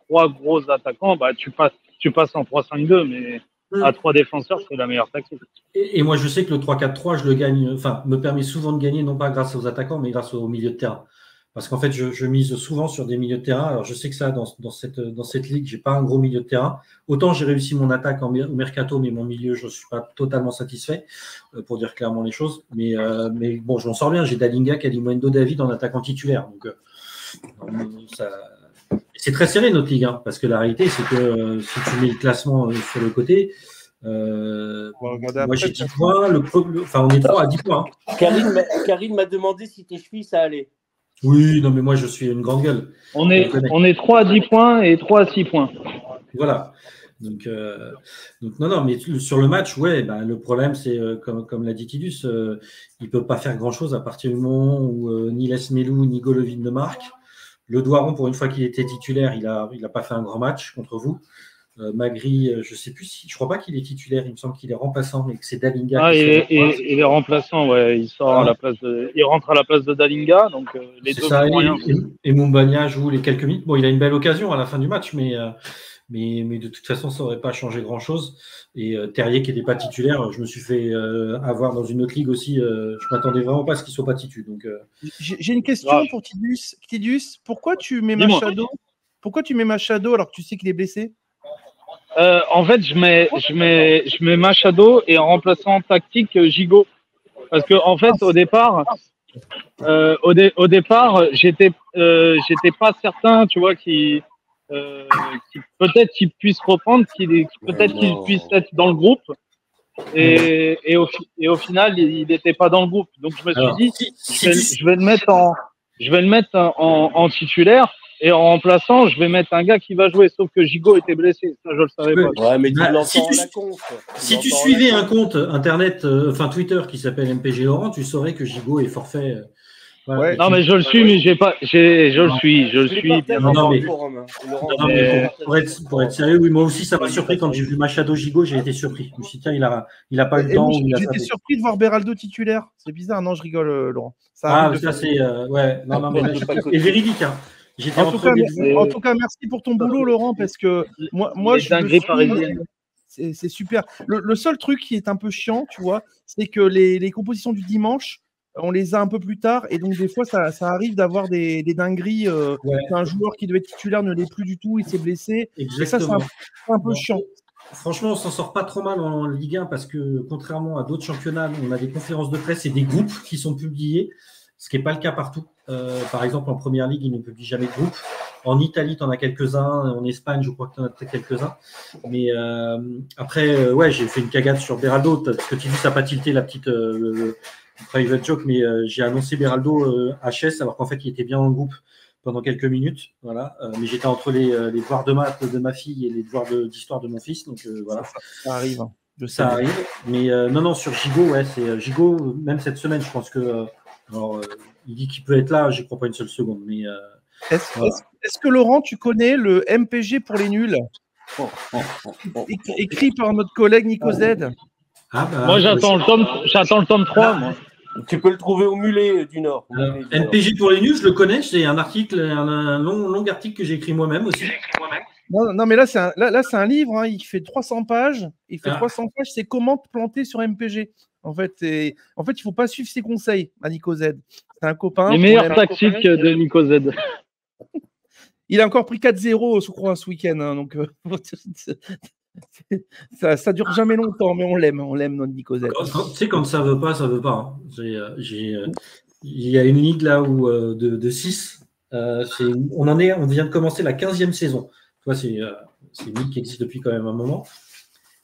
3 gros attaquants, bah tu passes en 3-5-2, mais à 3 défenseurs, c'est la meilleure tactique. Et moi, je sais que le 3-4-3, je le gagne, enfin, me permet souvent de gagner, non pas grâce aux attaquants, mais grâce au milieu de terrain. Parce qu'en fait, je mise souvent sur des milieux de terrain. Alors, je sais que ça, dans cette ligue, j'ai pas un gros milieu de terrain. Autant j'ai réussi mon attaque au mercato, mais mon milieu, je suis pas totalement satisfait, pour dire clairement les choses. Mais bon, je m'en sors bien. J'ai Dalinga, Kalimundo, David en attaquant titulaire. Donc, c'est très serré notre ligue, hein, parce que la réalité, c'est que si tu mets le classement sur le côté, moi j'ai 10 points. On est 3 à 10 points. Karine m'a demandé si tes chevilles, ça allait. Oui, non, mais moi, je suis une grande gueule. On est 3 à 10 points et 3 à 6 points. Voilà. Donc non, mais sur le match, le problème, c'est, comme l'a dit Tidus, il ne peut pas faire grand-chose à partir du moment où ni Lesmelo ni Golovin ne marquent. Le Doiron, pour une fois qu'il était titulaire, il a pas fait un grand match contre vous. Magri, je ne sais plus si, je crois pas qu'il est titulaire, il me semble qu'il est remplaçant, mais que c'est Dalinga. Il est remplaçant, ouais, il rentre à la place de Dalinga, donc les deux moyens. Et Mumbagna joue les quelques minutes. Bon, il a une belle occasion à la fin du match, mais de toute façon, ça n'aurait pas changé grand-chose. Et Terrier, qui n'était pas titulaire, je me suis fait avoir dans une autre ligue aussi. Je m'attendais vraiment pas à ce qu'il soit pas titulaire. Donc, j'ai une question pour Tidus. Tidus, pourquoi tu mets Machado alors que tu sais qu'il est blessé? En fait, je mets Machado et en remplaçant tactique Gigot, parce que en fait au départ, j'étais pas certain, tu vois, peut-être qu'il puisse reprendre, peut-être qu'il puisse être dans le groupe, et au final il n'était pas dans le groupe, donc je me suis dit je vais le mettre en titulaire. Et en remplaçant, je vais mettre un gars qui va jouer, sauf que Gigot était blessé. Ça, je le savais pas. Ouais, mais si tu suivais un compte internet, Twitter qui s'appelle MPG Laurent, tu saurais que Gigot est forfait. Voilà. Non, mais je le suis, mais je le suis. Pour être sérieux, oui, moi aussi, ça m'a surpris quand j'ai vu Machado Gigot, j'ai été surpris. Je me suis dit, tiens, il a pas eu le temps. J'étais surpris de voir Beraldo titulaire. C'est bizarre, non, je rigole, Laurent. Ça c'est et véridique, hein. En tout cas, merci pour ton boulot, Laurent, parce que moi c'est super. Le seul truc qui est un peu chiant, tu vois, c'est que les compositions du dimanche, on les a un peu plus tard, et donc des fois, ça arrive d'avoir des dingueries. Un joueur qui devait être titulaire ne l'est plus du tout, il s'est blessé. Exactement. Et ça, c'est un peu chiant. Franchement, on s'en sort pas trop mal en Ligue 1 parce que, contrairement à d'autres championnats, on a des conférences de presse et des groupes qui sont publiés, ce qui n'est pas le cas partout. Par exemple, en Première Ligue, ils ne publient jamais de groupe. En Italie, tu en as quelques-uns. En Espagne, je crois que tu en as quelques-uns. Mais après, j'ai fait une cagade sur Beraldo parce que tu dis ça n'a pas tilté la petite private joke, mais j'ai annoncé Beraldo HS alors qu'en fait, il était bien dans le groupe pendant quelques minutes. Voilà. Mais j'étais entre les devoirs de maths de ma fille et les devoirs d'histoire de mon fils. Donc voilà. Ça arrive. Ça arrive. Mais non, sur Gigot, c'est Gigot, même cette semaine, je pense que. Il dit qu'il peut être là, j'y crois pas une seule seconde. Mais est-ce que Laurent, tu connais le MPG pour les nuls écrit par notre collègue Nico Z? Moi, j'attends le tome 3. Moi. Tu peux le trouver au Mulet du Nord. MPG pour les news, je le connais. C'est un article, un long article que j'ai écrit moi-même aussi. Non, mais là, c'est un livre. Hein, il fait 300 pages. C'est comment te planter sur MPG. En fait, il ne faut pas suivre ses conseils à Nico Z. C'est un copain. Les meilleures tactiques de Nico Z. Il a encore pris 4-0, je crois, ce week-end. Hein, donc, ça dure jamais longtemps, mais on l'aime, notre Nico Z. Tu sais, quand ça veut pas, ça veut pas. Hein. Il y a une ligue là où de 6. On vient de commencer la 15e saison. C'est une ligue qui existe depuis quand même un moment.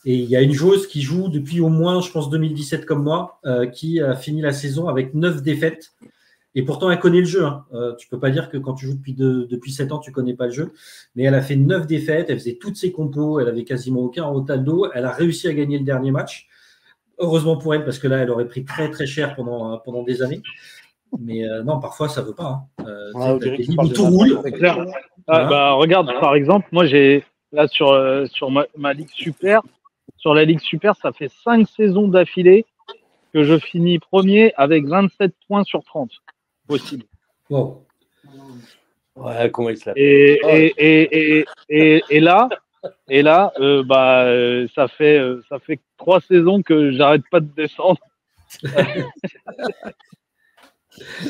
Et il y a une joueuse qui joue depuis au moins, je pense, 2017 comme moi, qui a fini la saison avec 9 défaites. Et pourtant, elle connaît le jeu. Hein. Tu peux pas dire que quand tu joues depuis 7 ans, tu connais pas le jeu. Mais elle a fait 9 défaites, elle faisait toutes ses compos, elle avait quasiment aucun retard d'eau. Elle a réussi à gagner le dernier match. Heureusement pour elle, parce que là, elle aurait pris très, très cher pendant des années. Mais non, parfois, ça veut pas. Hein. Tout roule. C'est clair. Regarde, par exemple, moi, j'ai là sur ma Ligue Super, sur la Ligue Super, ça fait 5 saisons d'affilée que je finis premier avec 27 points sur 30 possible. Wow. Ouais, comment il se l'appelle. Et là, ça fait 3 saisons que j'arrête pas de descendre.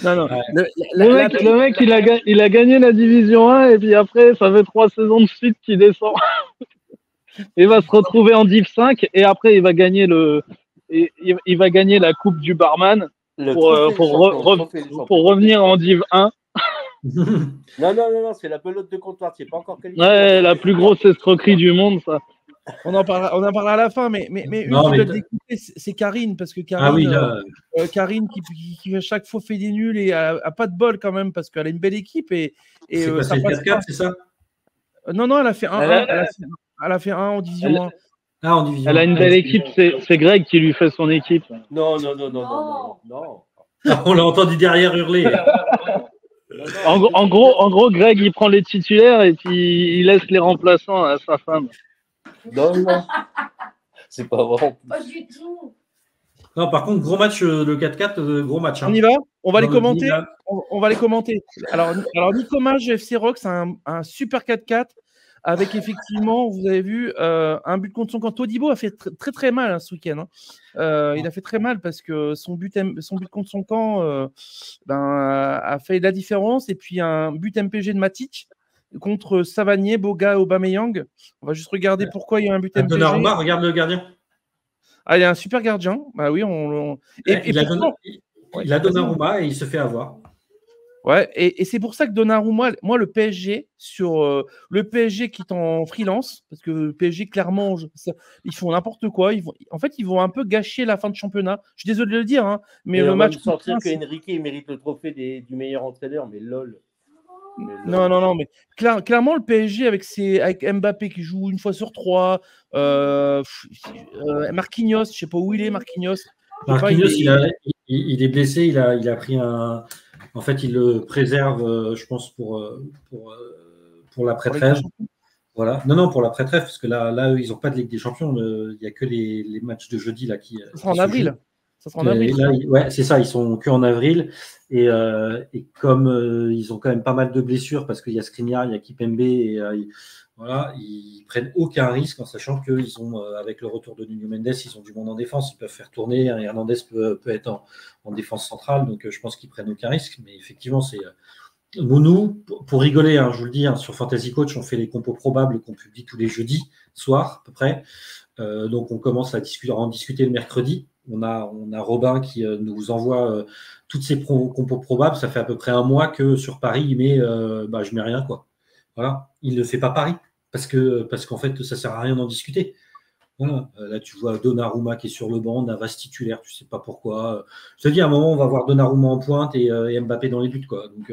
Non. Le mec, il a gagné la division 1 et puis après, ça fait 3 saisons de suite qu'il descend. Il va se retrouver en Div 5 et après, il va gagner la coupe du barman pour revenir en Div 1. Non, c'est la pelote de comptoir. C'est pas encore qualifié. Ouais, la plus grosse escroquerie du monde, ça. On en parlera à la fin, mais une qui doit découper, c'est Karine, parce que Karine qui à chaque fois fait des nuls et a pas de bol quand même, parce qu'elle a une belle équipe et c'est passé le 4-4, c'est ça? Non, elle a fait 1-1. Elle a fait 1 en division 1. Ah, en division. Elle a une belle équipe, c'est Greg qui lui fait son équipe. Non. On l'a entendu derrière hurler. En gros, Greg, il prend les titulaires et puis il laisse les remplaçants à sa femme. Non. C'est pas vrai. Pas du tout. Non, par contre, gros match, le 4-4, gros match. Hein. On y va? On va les commenter. On va les commenter. Alors Nicomage FC Rock, c'est un super 4-4 avec effectivement, vous avez vu, un but contre son camp. Todibo a fait très très mal hein, ce week-end. Hein. Il a fait très mal parce que son but contre son camp a fait la différence. Et puis un but MPG de Matic contre Savanier, Boga et Aubameyang. On va juste regarder pourquoi il y a un but MPG. Donnarumma, regarde le gardien. Ah, il y a un super gardien. Bah oui, il a Donnarumma et il se fait avoir. Ouais, et c'est pour ça que Donnarumma, moi, le PSG, le PSG qui est en freelance, parce que le PSG, clairement, ils font n'importe quoi. Ils vont un peu gâcher la fin de championnat. Je suis désolé de le dire, hein, mais le match. On va sortir qu'Enrique mérite le trophée du meilleur entraîneur, mais lol. Non, mais clairement, le PSG, avec Mbappé qui joue une fois sur 3, Marquinhos, je ne sais pas où il est, Marquinhos. Il est blessé, il a pris un. En fait, il le préserve, je pense, pour la pré-trêve. Voilà. Non, pour la pré-trêve, parce que là eux, ils n'ont pas de Ligue des Champions. Il n'y a que les matchs de jeudi là qui. Ça sera en avril. Ça sera en avril. Ouais, c'est ça. Ils sont que en avril. Et comme ils ont quand même pas mal de blessures, parce qu'il y a Skriniar, il y a Kipembe, et voilà, ils prennent aucun risque en sachant qu'ils ont, avec le retour de Nuno Mendes, ils ont du monde en défense, ils peuvent faire tourner. Hernandez peut être en défense centrale, donc je pense qu'ils prennent aucun risque. Mais effectivement, c'est nous, pour rigoler, hein, je vous le dis, hein, sur Fantasy Coach, on fait les compos probables qu'on publie tous les jeudis soirs à peu près. Donc on commence à en discuter le mercredi. On a Robin qui nous envoie toutes ces compos probables. Ça fait à peu près un mois que sur Paris, il met je mets rien, quoi. Voilà. Il ne fait pas Paris parce qu'en fait, ça sert à rien d'en discuter. Voilà. Là, tu vois Donnarumma qui est sur le banc, Navas titulaire, tu sais pas pourquoi. Je te dis, à un moment, on va voir Donnarumma en pointe et Mbappé dans les buts, quoi. Donc,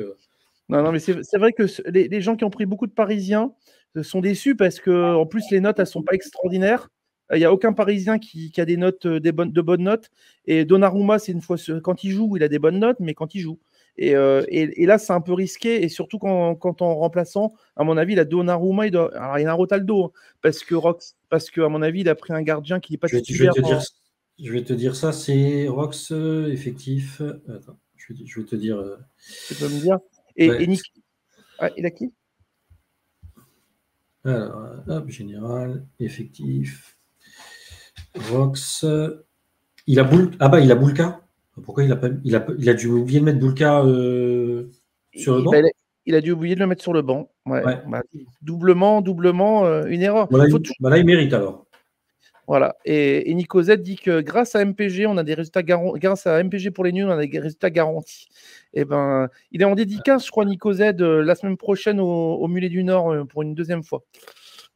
Non, mais c'est vrai que les gens qui ont pris beaucoup de Parisiens sont déçus parce que en plus, les notes, elles sont pas extraordinaires. Il n'y a aucun Parisien qui a des notes, de bonnes notes. Et Donnarumma, c'est une fois quand il joue, il a des bonnes notes, mais quand il joue. Et là, c'est un peu risqué. Et surtout quand en remplaçant, à mon avis, la Donnarumma, alors il y a un Rotaldo, hein, parce que à mon avis, il a pris un gardien qui n'est pas titulaire. Je vais te dire ça, c'est Rox effectif. Attends, je vais te dire. Tu peux me dire. Et Nick, il a qui? Alors, hop, général, effectif. Rox. Il a il a Boulka. Pourquoi il a pas il a dû oublier de mettre Boulka sur le banc. Il a dû oublier de le mettre sur le banc. Ouais. Bah, doublement, une erreur. Là, il mérite alors. Voilà. Et Nico Z dit que grâce à MPG, on a des résultats garantis. Grâce à MPG pour les nuls, on a des résultats garantis. Et ben, il est en dédicace, je crois, Nico Z, la semaine prochaine au Mulet du Nord pour une deuxième fois.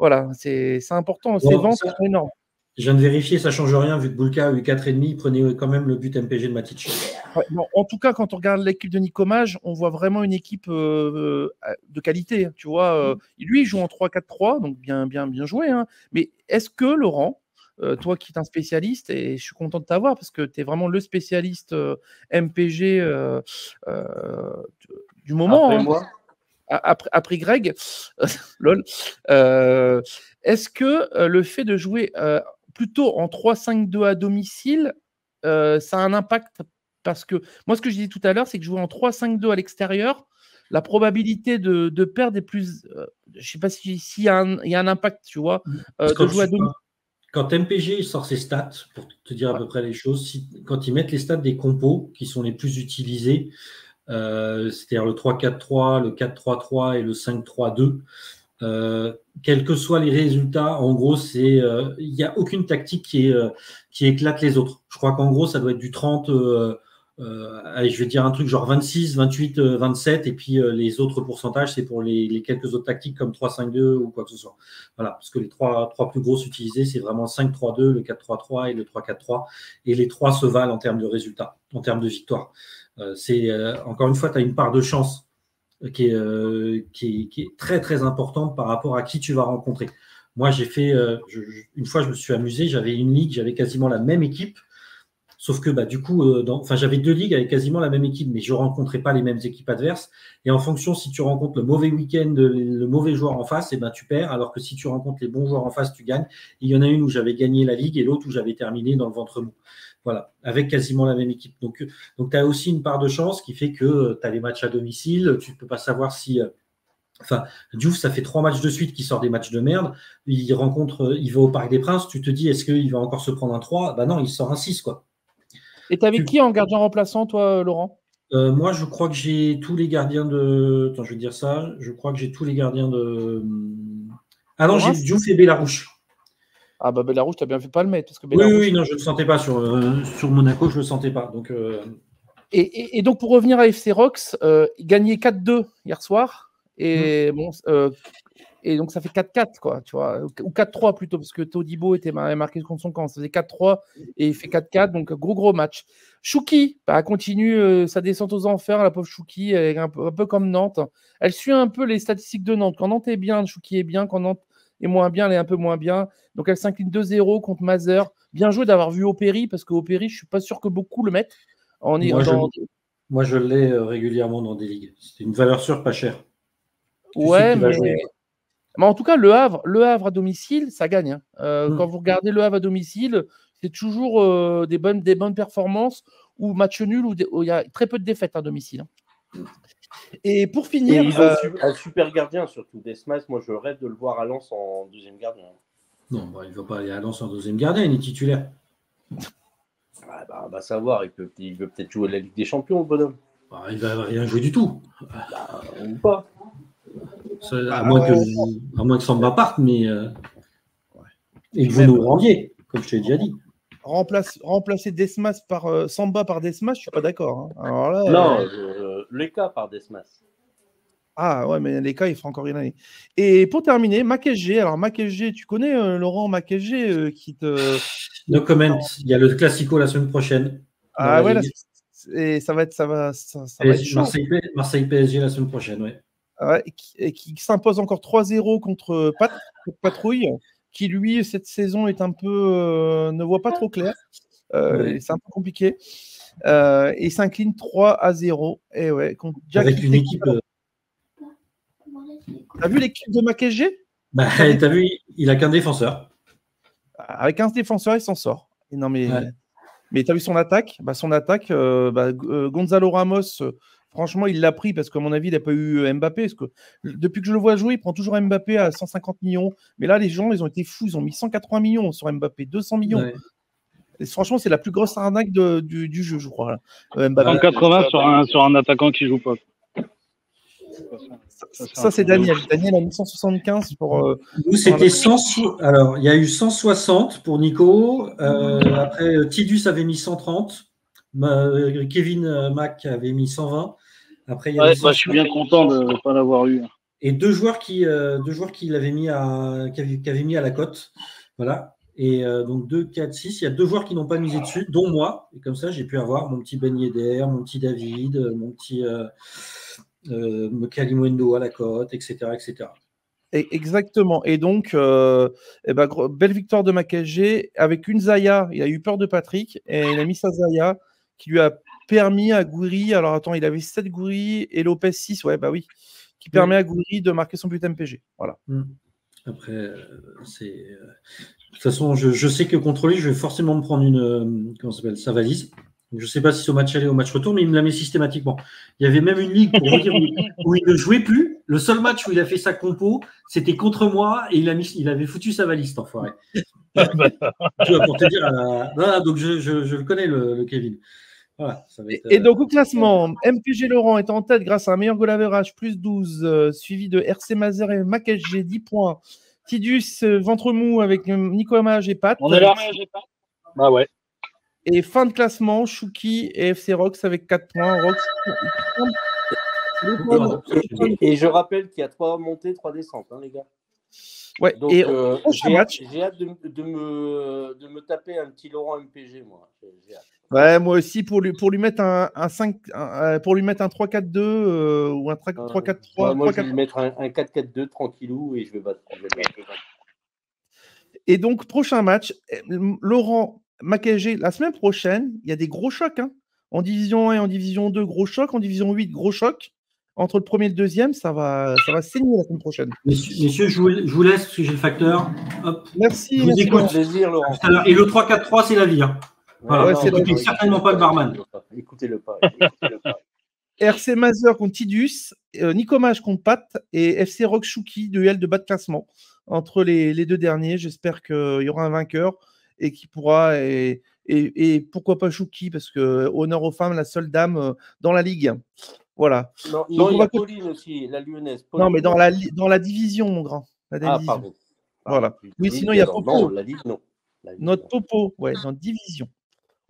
Voilà, c'est important. Ces ventes sont énormes. Je viens de vérifier, ça ne change rien, vu que Boulka a eu 4,5, il prenait quand même le but MPG de Matic. Ouais, bon, en tout cas, quand on regarde l'équipe de Nicomage, on voit vraiment une équipe de qualité. Tu vois, lui, il joue en 3-4-3, donc bien joué. Hein. Mais est-ce que, Laurent, toi qui es un spécialiste, et je suis content de t'avoir parce que tu es vraiment le spécialiste MPG du moment. Après moi. Après Greg, lol. Est-ce que le fait de jouer plutôt en 3-5-2 à domicile, ça a un impact? Parce que moi, ce que je disais tout à l'heure, c'est que jouer en 3-5-2 à l'extérieur, la probabilité de perdre est plus. Je ne sais pas s'il y a un impact, tu vois, de jouer à domicile. Quand MPG sort ses stats, pour te dire à peu près les choses, quand ils mettent les stats des compos qui sont les plus utilisés, c'est-à-dire le 3-4-3, le 4-3-3 et le 5-3-2, quels que soient les résultats, en gros, il n'y a aucune tactique qui éclate les autres. Je crois qu'en gros, ça doit être du 30, allez, je vais dire un truc genre 26, 28, 27, et puis les autres pourcentages, c'est pour les quelques autres tactiques comme 3-5-2 ou quoi que ce soit. Voilà, parce que les trois plus grosses utilisées, c'est vraiment le 5-3-2, le 4-3-3 et le 3-4-3, et les trois se valent en termes de résultats, en termes de victoire. Encore une fois, tu as une part de chance qui est très très importante par rapport à qui tu vas rencontrer. Moi, j'ai fait, une fois, je me suis amusé, j'avais une ligue, j'avais quasiment la même équipe, sauf que du coup, j'avais deux ligues avec quasiment la même équipe, mais je ne rencontrais pas les mêmes équipes adverses. Et en fonction, si tu rencontres le mauvais week-end, le mauvais joueur en face, tu perds, alors que si tu rencontres les bons joueurs en face, tu gagnes. Et il y en a une où j'avais gagné la ligue et l'autre où j'avais terminé dans le ventre mou. Voilà, avec quasiment la même équipe. Donc tu as aussi une part de chance qui fait que tu as les matchs à domicile. Tu ne peux pas savoir si. Diouf, ça fait 3 matchs de suite qu'il sort des matchs de merde. Il va au Parc des Princes. Tu te dis, est-ce qu'il va encore se prendre un 3 ? Non, il sort un 6, quoi. Et tu avais qui en gardien remplaçant, toi, Laurent ? Moi, je crois que j'ai tous les gardiens de. Attends, je vais dire ça. Je crois que j'ai tous les gardiens de. Ah non, j'ai Diouf et Bellarouche. Ah bah Bellarouche, tu as bien fait pas le mettre. Parce que oui, non, je ne le sentais pas sur Monaco, je ne le sentais pas. Donc, Et donc, pour revenir à FC Rox, il gagnait 4-2 hier soir. Et et donc, ça fait 4-4, quoi, tu vois, ou 4-3 plutôt, parce que Todibo était marqué contre son camp. Ça faisait 4-3 et il fait 4-4, donc gros match. Chouki continue sa descente aux enfers, la pauvre Chouki, un peu comme Nantes. Elle suit un peu les statistiques de Nantes. Quand Nantes est bien, Chouki est bien. Quand Nantes est moins bien, elle est un peu moins bien. Donc, elle s'incline 2-0 contre Mazer. Bien joué d'avoir vu Opéry, parce que Opéry, je ne suis pas sûr que beaucoup le mettent. Moi, je l'ai régulièrement dans des ligues. C'est une valeur sûre, pas chère. Ouais, mais en tout cas, le Havre à domicile, ça gagne. Hein. Quand vous regardez le Havre à domicile, c'est toujours des bonnes performances ou match nul où il y a très peu de défaites à domicile. Hein. Et pour finir. Et ils ont un super gardien, surtout Desmas. Moi, je rêve de le voir à Lens en deuxième gardien. Non, il ne va pas aller à Lens en deuxième gardien, il est titulaire. On va savoir, il veut peut-être jouer la Ligue des Champions, le bonhomme. Il ne va rien jouer du tout. Ou pas. À moins que Samba parte, mais et que vous nous rendiez, comme je t'ai déjà dit. Remplacer Desmas par Samba par Desmas, je ne suis pas d'accord. Hein. Alors là, non, Leka par Desmas. Ah ouais, mais Leka, il fera encore une année. Et pour terminer, MacSG. Alors MacSG, tu connais Laurent MacSG qui te. No comment. Il y a le Classico la semaine prochaine. Ah ouais, et ça va être chaud. Marseille PSG la semaine prochaine, ouais. Ouais, qui s'impose encore 3-0 contre Patrouille, qui lui, cette saison, est un peu ne voit pas trop clair. C'est un peu compliqué. Et s'incline 3-0. Et ouais, avec une équipe. T'as vu l'équipe de MacSG ? T'as vu, il a qu'un défenseur. Avec 15 défenseurs, il s'en sort. Et non, mais Mais tu as vu son attaque? Gonzalo Ramos, franchement, il l'a pris parce qu'à mon avis, il n'a pas eu Mbappé. Parce que depuis que je le vois jouer, il prend toujours Mbappé à 150 millions. Mais là, les gens, ils ont été fous. Ils ont mis 180 millions sur Mbappé, 200 millions. Ouais. Et franchement, c'est la plus grosse arnaque du jeu, je crois. Là. Mbappé. 180 sur un attaquant qui joue pas. Ça, c'est Daniel. Daniel a mis 175 pour. Nous, c'était 100. Alors, il y a eu 160 pour Nico. Après, Tidus avait mis 130. Kevin Mac avait mis 120. Après, il y avait je suis bien content de ne pas l'avoir eu. Et deux joueurs qui l'avaient mis qui avaient mis à la cote. Voilà. Et donc 2, 4, 6. Il y a deux joueurs qui n'ont pas misé dessus, dont moi. Et comme ça, j'ai pu avoir mon petit Ben Yedder, mon petit David, mon petit Kalimundo à la cote, etc. Exactement. Et donc, belle victoire de Makagé avec une Zaya. Il a eu peur de Patrick et il a mis sa Zaya qui lui a permis à Gouiri. Alors attends, il avait 7 Gouiri et Lopez 6. Ouais, bah oui. Qui permet à Gouiri de marquer son but MPG. Voilà. Après, c'est. De toute façon, je sais que contre lui, je vais forcément me prendre sa valise. Je ne sais pas si c'est au match aller ou au match retour, mais il me la met systématiquement. Il y avait même une ligue, pour vous dire, où il ne jouait plus. Le seul match où il a fait sa compo, c'était contre moi et il avait foutu sa valise, cet enfoiré. Tu vois, pour te dire. Voilà, donc je le connais, le Kevin. Voilà, ça va être, et donc au classement, MPG Laurent est en tête grâce à un meilleur goal average, plus 12, suivi de RC Mazer et Makagé, 10 points. Tidus, ventre mou avec Nico Amage et Pat. On est là, bah ouais. Et fin de classement, Chouki et FC Rox avec 4 points. Rox. Et je rappelle qu'il y a 3 montées, 3 descentes, hein, les gars. Ouais. Donc, et j'ai hâte de me taper un petit Laurent MPG, moi. J'ai hâte. Ouais, moi aussi, pour lui mettre un 5, pour lui mettre un 3-4-2 ou un 3-4-3. Moi, je vais lui mettre un 4-4-2 tranquillou et je vais battre. Et donc, prochain match, Laurent Makagé, la semaine prochaine, il y a des gros chocs. Hein. En division 1 et en division 2, gros choc. En division 8, gros choc. Entre le premier et le deuxième, ça va saigner la semaine prochaine. Messieurs, je vous laisse parce que j'ai le facteur. Hop. Merci. Merci. Plaisir, Laurent. Et le 3-4-3, c'est la vie. Hein. Voilà, écoutez certainement pas le barman. Écoutez-le pas. RC Mazer contre Tidus, Nico Mage contre Pat et FC Rock Chouki, duel de bas de classement entre les deux derniers. J'espère qu'il y aura un vainqueur et qui pourra, et pourquoi pas Chouki, parce que honneur aux femmes, la seule dame dans la ligue. Voilà. Non, il y a Pauline aussi, la lyonnaise. Pauline. Non, mais dans la division, mon grand. Pardon. Voilà. Oui, sinon il y a Popo. Non, la Ligue, non. Notre Popo, ouais, dans division.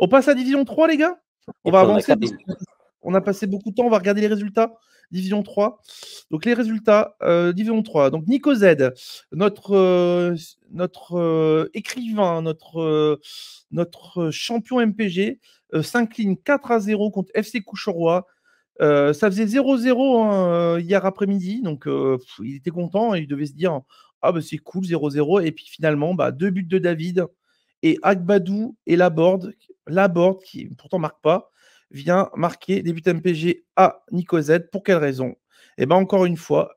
On passe à division 3, les gars? On va avancer. On a passé beaucoup de temps, on va regarder les résultats. Division 3. Donc les résultats, Division 3. Donc Nico Z, notre écrivain, notre champion MPG, s'incline 4-0 contre FC Coucheroy. Ça faisait 0-0 hier après-midi, donc il était content, il devait se dire ah bah c'est cool 0-0, et puis finalement 2 buts de David et Agbadou et Laborde qui pourtant marque pas, vient marquer des buts MPG à Nico Z. Pour quelle raison? Et encore une fois,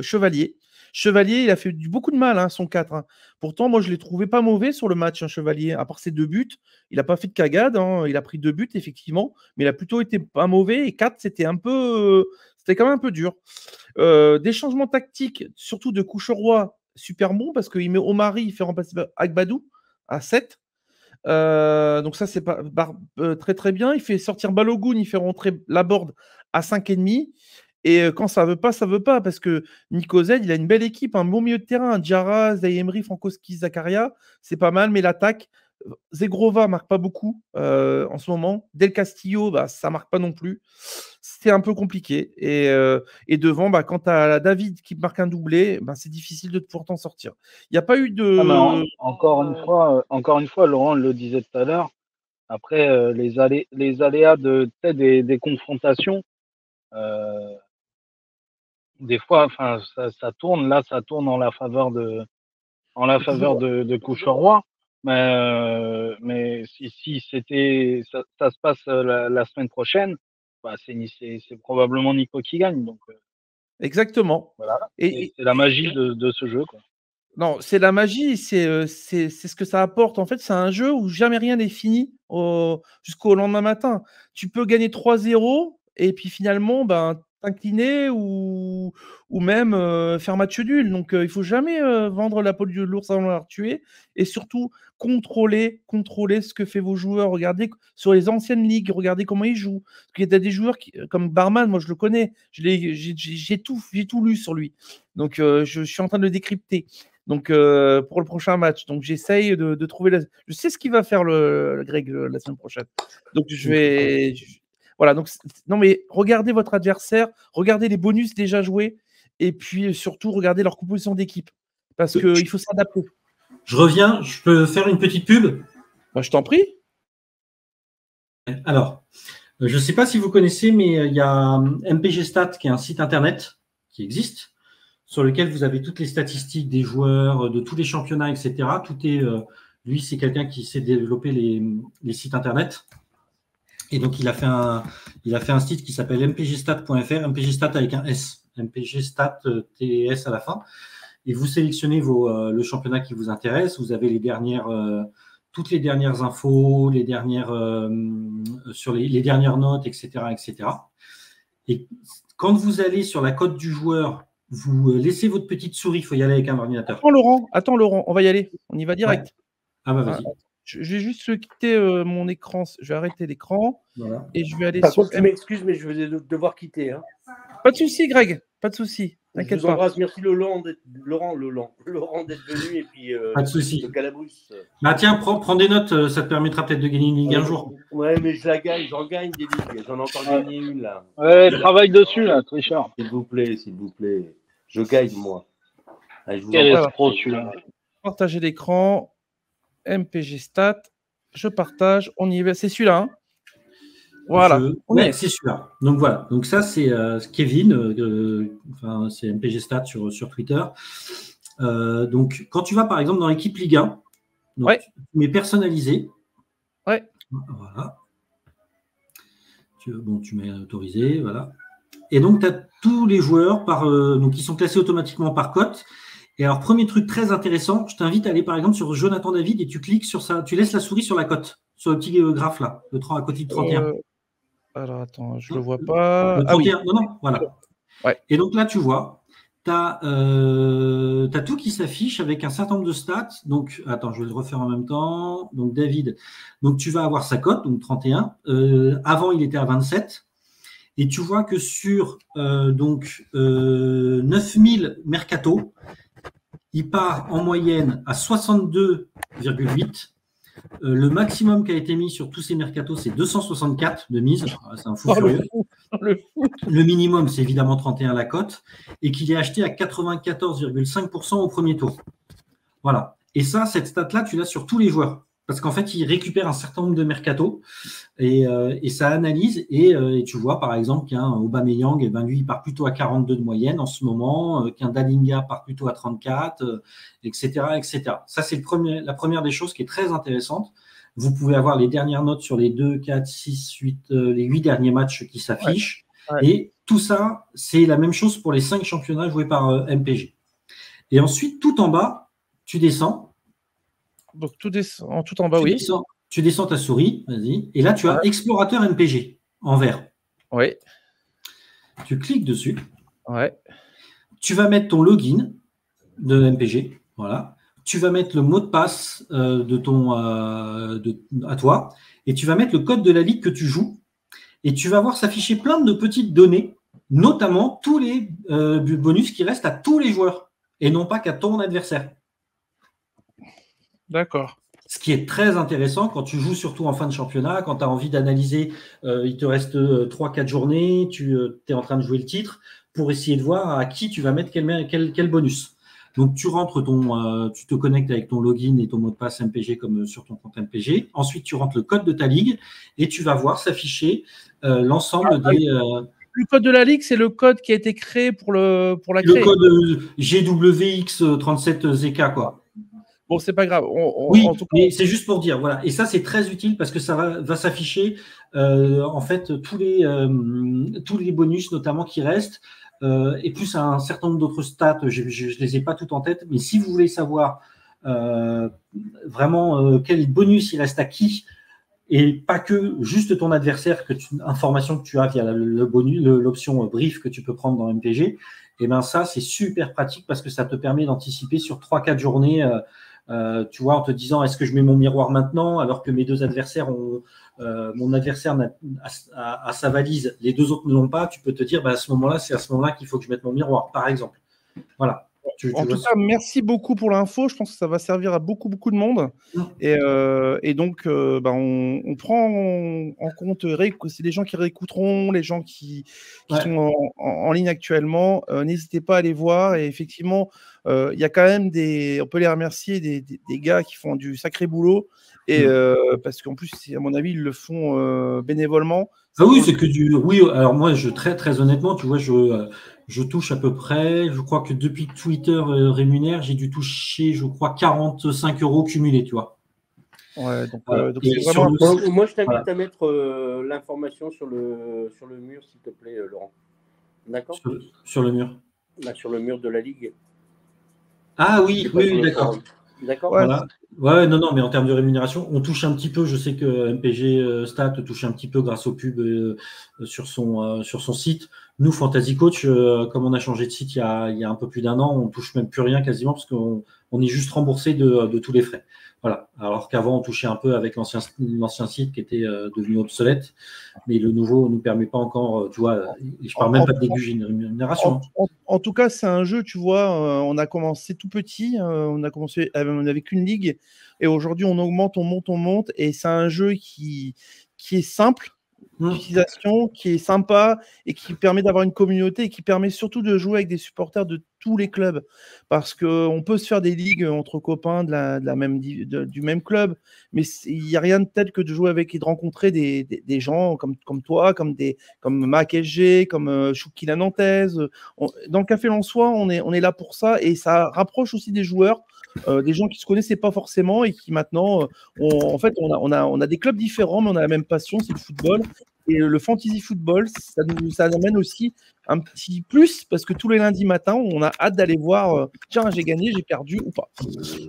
Chevalier, il a fait beaucoup de mal, hein, son 4. Hein. Pourtant, moi, je ne l'ai trouvé pas mauvais sur le match, hein, Chevalier. À part ses 2 buts, il n'a pas fait de cagade. Hein. Il a pris 2 buts, effectivement, mais il a plutôt été pas mauvais. Et 4, c'était quand même un peu dur. Des changements tactiques, surtout de Coucheroy, super bon, parce qu'il met Omari, il fait remplacer Agbadou à 7. Donc ça, c'est pas très très bien. Il fait sortir Balogun, il fait rentrer Laborde à 5,5. Et quand ça veut pas, parce que Nico Z, il a une belle équipe, un bon milieu de terrain, Diarra, Zayemri, Frankowski, Zakaria, c'est pas mal, mais l'attaque, Zegrova marque pas beaucoup en ce moment. Del Castillo, ça marque pas non plus. C'est un peu compliqué. Et devant, quand tu as David qui marque un doublé, c'est difficile de pouvoir t'en sortir. Il n'y a pas eu de... encore une fois, Laurent le disait tout à l'heure, après les aléas des confrontations, des fois, ça tourne. Là, ça tourne en la faveur de Coucheroy. Mais si c'était ça se passe la semaine prochaine, c'est probablement Nico qui gagne. Donc exactement. Voilà. Et c'est la magie de ce jeu, quoi. Non, c'est la magie, c'est ce que ça apporte. En fait, c'est un jeu où jamais rien n'est fini jusqu'au lendemain matin. Tu peux gagner 3-0 et puis finalement, t'incliner ou même faire match nul. Donc, il ne faut jamais vendre la peau de l'ours avant de l'avoir tué. Et surtout, contrôler ce que fait vos joueurs. Regardez sur les anciennes ligues, regardez comment ils jouent. Parce qu'il y a des joueurs comme Barman, moi je le connais. J'ai tout lu sur lui. Donc, je suis en train de le décrypter. Donc, pour le prochain match. Donc, j'essaye de trouver Je sais ce qu'il va faire le Greg la semaine prochaine. Donc, voilà, donc non mais regardez votre adversaire, regardez les bonus déjà joués et puis surtout regardez leur composition d'équipe parce qu'il faut s'adapter. Je reviens, je peux faire une petite pub? Je t'en prie. Alors, je ne sais pas si vous connaissez, mais il y a MPG Stat qui est un site internet qui existe sur lequel vous avez toutes les statistiques des joueurs, de tous les championnats, etc. Tout est, lui, c'est quelqu'un qui sait développer les sites internet. Et donc, il a fait un site qui s'appelle mpgstat.fr, mpgstat avec un S, mpgstat TS à la fin. Et vous sélectionnez le championnat qui vous intéresse. Vous avez toutes les dernières infos, sur les dernières notes, etc., etc. Et quand vous allez sur la cote du joueur, vous laissez votre petite souris. Il faut y aller avec un ordinateur. Attends, Laurent, on va y aller. On y va direct. Ouais. Ah bah vas-y. Je vais juste quitter mon écran. Je vais arrêter l'écran. Voilà. Et je vais aller Par contre, tu m'excuses, mais je vais devoir quitter. Hein. Pas de souci, Greg. Pas de souci. T'inquiète pas. Embrasse. Merci Laurent d'être venu et puis pas de souci. Le Calabrus. Bah tiens, prends des notes. Ça te permettra peut-être de gagner une ligue un jour. Ouais, mais j'en gagne des ligues. J'en ai encore gagné une là. Ouais, travaille dessus là, tricheur. S'il vous plaît. Je gagne moi. Allez, quel escroc celui-là. Partager l'écran. MPG Stat, je partage, on y va. C'est celui-là, hein. Voilà. Ouais, c'est celui-là. Donc voilà. Donc ça, c'est Kevin. C'est MPG Stat sur Twitter. Donc quand tu vas par exemple dans l'équipe Ligue 1, donc, tu mets personnalisé. Ouais. Voilà. Tu mets autorisé, voilà. Et donc tu as tous les joueurs donc ils sont classés automatiquement par cote. Et alors, premier truc très intéressant, je t'invite à aller par exemple sur Jonathan David et tu cliques sur ça, tu laisses la souris sur la cote, sur le petit graphe là, à côté de 31. Alors attends, je ne le vois pas. Le 31, non, voilà. Ouais. Et donc là, tu vois, tu as tout qui s'affiche avec un certain nombre de stats. Donc, attends, je vais le refaire en même temps. Donc, David, donc tu vas avoir sa cote, donc 31. Avant, il était à 27. Et tu vois que sur 9000 mercato, il part en moyenne à 62,8. Le maximum qui a été mis sur tous ces mercatos, c'est 264 de mise. C'est un fou furieux. Le minimum, c'est évidemment 31 la cote. Et qu'il est acheté à 94,5% au premier tour. Voilà. Et ça, cette stat-là, tu l'as sur tous les joueurs. Parce qu'en fait, il récupère un certain nombre de mercato et ça analyse. Et tu vois, par exemple, qu'un Aubameyang, lui, il part plutôt à 42 de moyenne en ce moment, qu'un Dalinga part plutôt à 34, etc., etc. Ça, c'est la première des choses qui est très intéressante. Vous pouvez avoir les dernières notes sur les 2, 4, 6, 8, les 8 derniers matchs qui s'affichent. Ouais. Et tout ça, c'est la même chose pour les 5 championnats joués par MPG. Et ensuite, tout en bas, tu descends. Donc, tout en bas, oui. Tu descends ta souris, vas-y. Et là, tu as Explorateur MPG en vert. Oui. Tu cliques dessus. Ouais. Tu vas mettre ton login de MPG. Voilà. Tu vas mettre le mot de passe à toi. Et tu vas mettre le code de la ligue que tu joues. Et tu vas voir s'afficher plein de petites données, notamment tous les bonus qui restent à tous les joueurs et non pas qu'à ton adversaire. D'accord. Ce qui est très intéressant quand tu joues surtout en fin de championnat, quand tu as envie d'analyser, il te reste 3-4 journées, tu es en train de jouer le titre pour essayer de voir à qui tu vas mettre quel bonus. Donc, tu rentres tu te connectes avec ton login et ton mot de passe MPG comme sur ton compte MPG. Ensuite, tu rentres le code de ta ligue et tu vas voir s'afficher l'ensemble des… Le code de la ligue, c'est le code qui a été créé pour la créer. Le code GWX37ZK, quoi. Bon, c'est pas grave. Oui, en tout cas, mais c'est juste pour dire, voilà. Et ça, c'est très utile parce que ça va s'afficher, en fait, tous les bonus, notamment, qui restent, et plus un certain nombre d'autres stats. Je les ai pas toutes en tête, mais si vous voulez savoir vraiment quel bonus il reste à qui et pas que juste ton adversaire, information que tu as via l'option brief que tu peux prendre dans MPG, et ben ça, c'est super pratique parce que ça te permet d'anticiper sur 3-4 journées, tu vois, en te disant est-ce que je mets mon miroir maintenant alors que mes deux adversaires ont. Mon adversaire a sa valise, les deux autres ne l'ont pas, tu peux te dire à ce moment-là, c'est à ce moment-là qu'il faut que je mette mon miroir, par exemple. Voilà. En tout cas, merci beaucoup pour l'info. Je pense que ça va servir à beaucoup de monde. Et donc, on prend en compte, c'est les gens qui réécouteront, les gens qui sont en ligne actuellement. N'hésitez pas à aller voir. Et effectivement, il y a quand même on peut les remercier, des gars qui font du sacré boulot. Et parce qu'en plus, à mon avis, ils le font bénévolement. Ah oui, c'est que du. Oui, alors moi, très honnêtement, tu vois, je touche à peu près, je crois que depuis que Twitter rémunère, j'ai dû toucher, je crois, 45 € cumulés, tu vois. Ouais, donc moi, je t'invite à mettre l'information sur le mur, s'il te plaît, Laurent. D'accord ? Sur le mur. Sur le mur de la Ligue. Ah oui, d'accord. D'accord. Voilà. Ouais, non, mais en termes de rémunération, on touche un petit peu. Je sais que MPG Stat touche un petit peu grâce aux pubs sur son site. Nous, Fantasy Coach, comme on a changé de site il y a un peu plus d'1 an, on touche même plus rien quasiment parce qu'on est juste remboursé de tous les frais. Voilà. Alors qu'avant, on touchait un peu avec l'ancien site qui était devenu obsolète, mais le nouveau ne nous permet pas encore, tu vois, je parle même pas de début de rémunération. En tout cas, c'est un jeu, tu vois, on a commencé tout petit, on n'avait qu'une ligue, et aujourd'hui, on augmente, on monte, et c'est un jeu qui est simple d'utilisation, qui est sympa, et qui permet d'avoir une communauté, et qui permet surtout de jouer avec des supporters de tous les clubs, parce qu'on peut se faire des ligues entre copains du même club, mais il n'y a rien de tel que de jouer avec et de rencontrer des gens comme toi, comme Mac SG, comme Chouki la Nantaise. Dans le Café Lensois, on est là pour ça, et ça rapproche aussi des joueurs, des gens qui ne se connaissaient pas forcément et qui maintenant, on a des clubs différents, mais on a la même passion, c'est le football. Et le fantasy football, ça amène aussi un petit plus, parce que tous les lundis matins, on a hâte d'aller voir, tiens, j'ai gagné, j'ai perdu ou pas.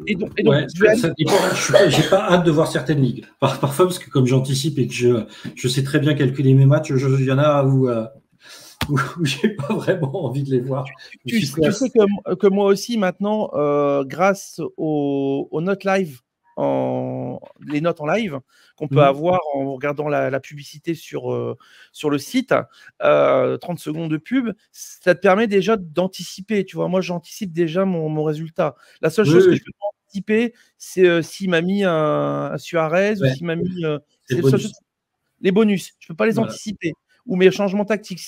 Et donc j'ai pas hâte de voir certaines ligues. Parfois, parce que comme j'anticipe et que je sais très bien calculer mes matchs, il y en a où j'ai pas vraiment envie de les voir. Tu sais que moi aussi, maintenant, grâce aux notes live, les notes en live qu'on peut avoir en regardant la publicité sur le site, 30 secondes de pub, ça te permet déjà d'anticiper. Tu vois, moi, j'anticipe déjà mon résultat. La seule chose que je peux pas anticiper, c'est s'il m'a mis un Suarez ou s'il m'a mis les bonus. Je peux pas les anticiper. Ou mes changements tactiques,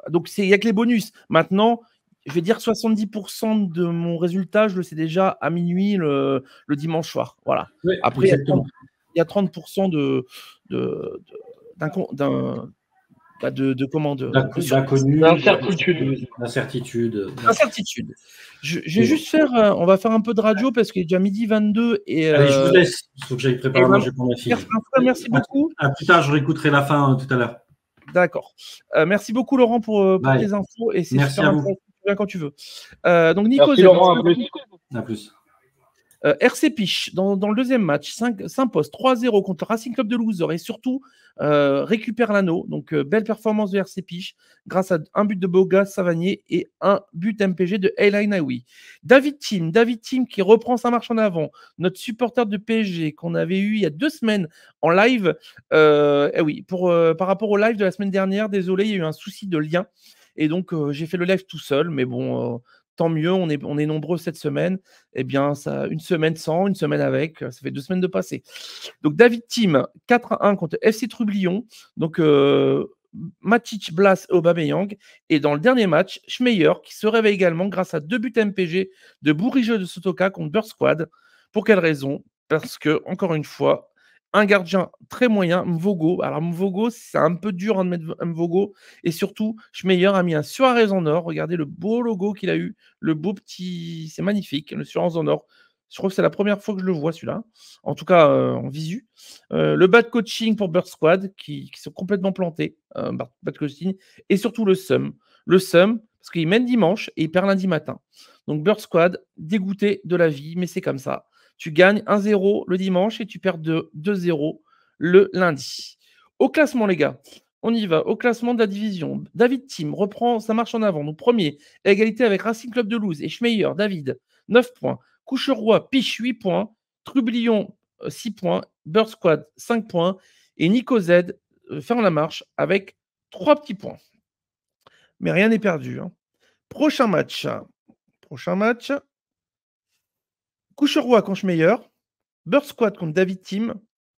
donc, il n'y a que les bonus. Maintenant, je vais dire 70% de mon résultat, je le sais déjà à minuit le dimanche soir. Voilà. Oui, après, il y a 30% d'incertitude. Je vais juste faire, on va faire un peu de radio parce qu'il est déjà 12h22 et allez, je vous laisse, il faut que j'aille préparer à manger pour ma fille. Merci beaucoup. À plus tard, je réécouterai la fin tout à l'heure. D'accord. Merci beaucoup Laurent pour tes infos et c'est super intéressant. Quand tu veux. Donc Nico, merci Laurent, à plus. RC Piche, dans le deuxième match, s'impose 3-0 contre le Racing Club de Loser et surtout récupère l'anneau. Donc, belle performance de RC Piche grâce à un but de Boga Savanier et un but MPG de Elaine Aoui. David Tim qui reprend sa marche en avant. Notre supporter de PSG qu'on avait eu il y a 2 semaines en live. Par rapport au live de la semaine dernière, désolé, il y a eu un souci de lien. Et donc, j'ai fait le live tout seul, mais bon, tant mieux, on est nombreux cette semaine. Eh bien, ça, une semaine sans, une semaine avec, ça fait 2 semaines de passé. Donc, David Tim, 4-1 contre FC Trublion. Donc, Matic, Blas et Aubameyang. Et dans le dernier match, Schmeier, qui se réveille également grâce à 2 buts MPG de Bourigeau de Sotoka contre Bird Squad. Pour quelle raison ? Parce que, encore une fois, un gardien très moyen, Mvogo. Alors, Mvogo, c'est un peu dur de mettre Mvogo. Et surtout, Schmeier a mis un Suarez en or. Regardez le beau logo qu'il a eu. Le beau petit... C'est magnifique, le Suarez en or. Je crois que c'est la première fois que je le vois, celui-là. En tout cas, en visu. Le bad coaching pour Bird Squad, qui sont complètement plantés. Bad coaching. Et surtout, le SUM. Le SUM, parce qu'il mène dimanche et il perd lundi matin. Donc, Bird Squad, dégoûté de la vie, mais c'est comme ça. Tu gagnes 1-0 le dimanche et tu perds 2-0 le lundi. Au classement, les gars, on y va. Au classement de la division, David Team reprend sa marche en avant. Donc, premier, à égalité avec Racing Club de Luz et Schmeyer, David, 9 points. Coucheroy, Piche, 8 points. Trublion, 6 points. Bird Squad, 5 points. Et Nico Z ferme la marche avec 3 petits points. Mais rien n'est perdu. Hein. Prochain match. Coucheroy contre Schmeyer. Bird Squad contre David Team.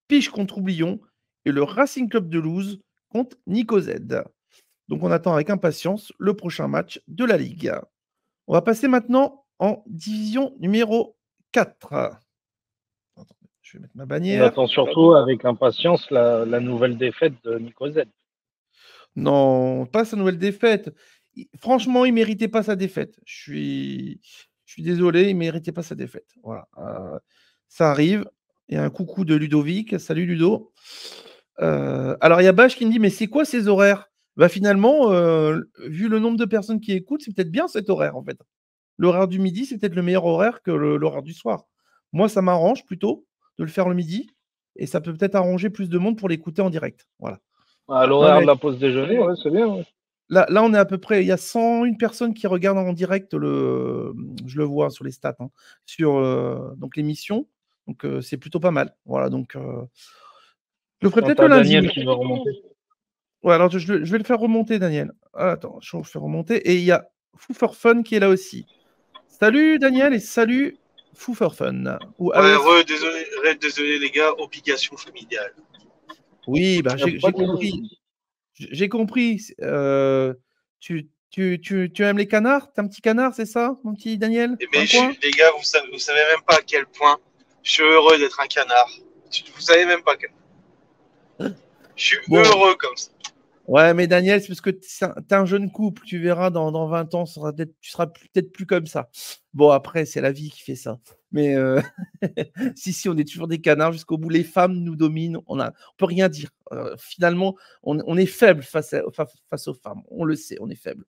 Piche contre Oublion. Et le Racing Club de Luz contre Nico Z. Donc on attend avec impatience le prochain match de la Ligue. On va passer maintenant en division numéro 4. Je vais mettre ma bannière. On attend surtout avec impatience la nouvelle défaite de Nico Z. Non, pas sa nouvelle défaite. Franchement, il ne méritait pas sa défaite. Je suis désolé, il ne méritait pas sa défaite. Voilà. Ça arrive. Il y a un coucou de Ludovic. Salut Ludo. Alors, il y a Bach qui me dit, mais c'est quoi ces horaires? Bah, finalement, vu le nombre de personnes qui écoutent, c'est peut-être bien cet horaire, en fait. L'horaire du midi, c'est peut-être le meilleur horaire que l'horaire du soir. Moi, ça m'arrange plutôt de le faire le midi, et ça peut peut-être arranger plus de monde pour l'écouter en direct. Voilà. À l'horaire de la pause déjeuner, ouais, c'est bien. Ouais. Là, on est à peu près, il y a 101 personnes qui regardent en direct, je le vois sur les stats, hein, sur donc l'émission. Donc, c'est plutôt pas mal. Voilà, donc, je le ferai peut-être le lundi. Daniel qui va remonter. Ouais, alors je vais le faire remonter, Daniel. Ah, attends, je vais le faire remonter. Et il y a Foo for Fun qui est là aussi. Salut Daniel et salut Foo for Fun. Ouais, désolé les gars, obligation familiale. Oui, bah, j'ai compris. J'ai compris. Tu aimes les canards? T'es un petit canard, c'est ça, mon petit Daniel? Mais les gars, vous savez même pas à quel point je suis heureux d'être un canard. Vous savez même pas quel. Je suis heureux comme ça. Ouais, mais Daniel, c'est parce que t'es un jeune couple. Tu verras, dans 20 ans, tu seras peut-être plus comme ça. Bon, après, c'est la vie qui fait ça. Mais si, on est toujours des canards jusqu'au bout. Les femmes nous dominent. On peut rien dire. Finalement, on est faible face aux femmes. On le sait, on est faible.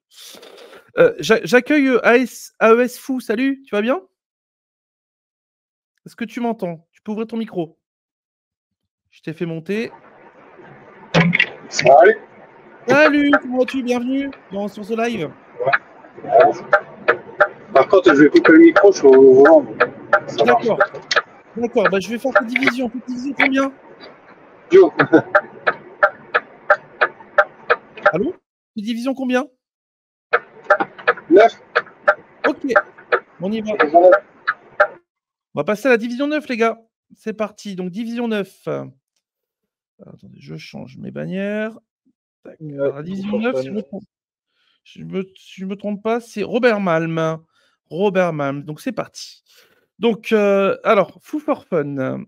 J'accueille AES Fou. Salut, tu vas bien? Est-ce que tu m'entends? Tu peux ouvrir ton micro. Je t'ai fait monter. Salut. Salut, comment vas-tu? Bienvenue sur ce live. Ouais. Par contre, je vais couper le micro, je suis au volant. D'accord, bah, je vais faire ta division. Tu division combien? Yo. Allô? Tu division combien? 9. Ok, on y va. On va passer à la division 9, les gars. C'est parti. Donc, division 9. Attendez, je change mes bannières. Alors, la division 9, si je me trompe pas, c'est Robert Malm. Donc, c'est parti. Donc, alors, Foo for Fun.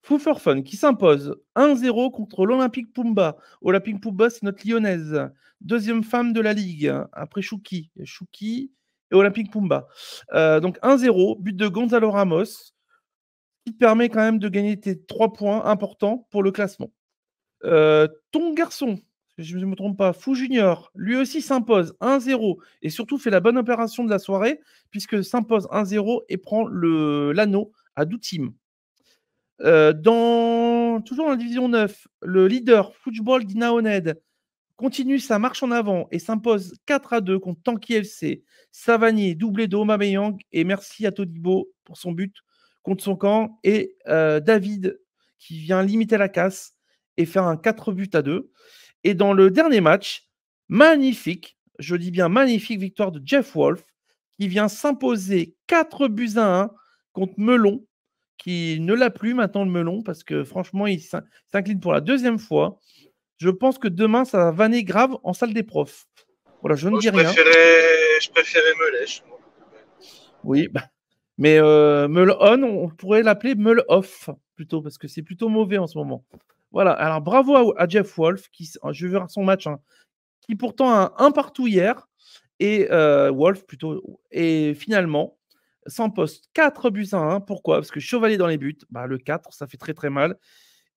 Foo for Fun qui s'impose 1-0 contre l'Olympique Pumba. Olympique Pumba, c'est notre lyonnaise. Deuxième femme de la Ligue, après Chouki et Olympique Pumba. Donc, 1-0, but de Gonzalo Ramos, qui te permet quand même de gagner tes 3 points importants pour le classement. Ton garçon, je ne me trompe pas, Fou Junior, lui aussi s'impose 1-0 et surtout fait la bonne opération de la soirée puisque s'impose 1-0 et prend l'anneau à Doutim. Toujours dans la division 9, le leader Football d'Inaoned continue sa marche en avant et s'impose 4-2 contre Tanki FC. Savanier, doublé de Aubameyang et merci à Todibo pour son but contre son camp et David qui vient limiter la casse et faire un 4-2. Et dans le dernier match, magnifique, je dis bien magnifique victoire de Jeff Wolf qui vient s'imposer 4-1 contre Melon, qui ne l'a plus maintenant le Melon parce que franchement, il s'incline pour la deuxième fois. Je pense que demain, ça va vanner grave en salle des profs. Voilà, je ne dis rien. Je préférais Melèche. Oui, mais Meul-on, on pourrait l'appeler Meul-off plutôt, parce que c'est plutôt mauvais en ce moment. Voilà, alors bravo à Jeff Wolf, je vais voir son match, qui pourtant a un partout hier, et Wolf plutôt, et finalement, s'impose 4-1. Pourquoi? Parce que Chevalier dans les buts, le 4, ça fait très très mal.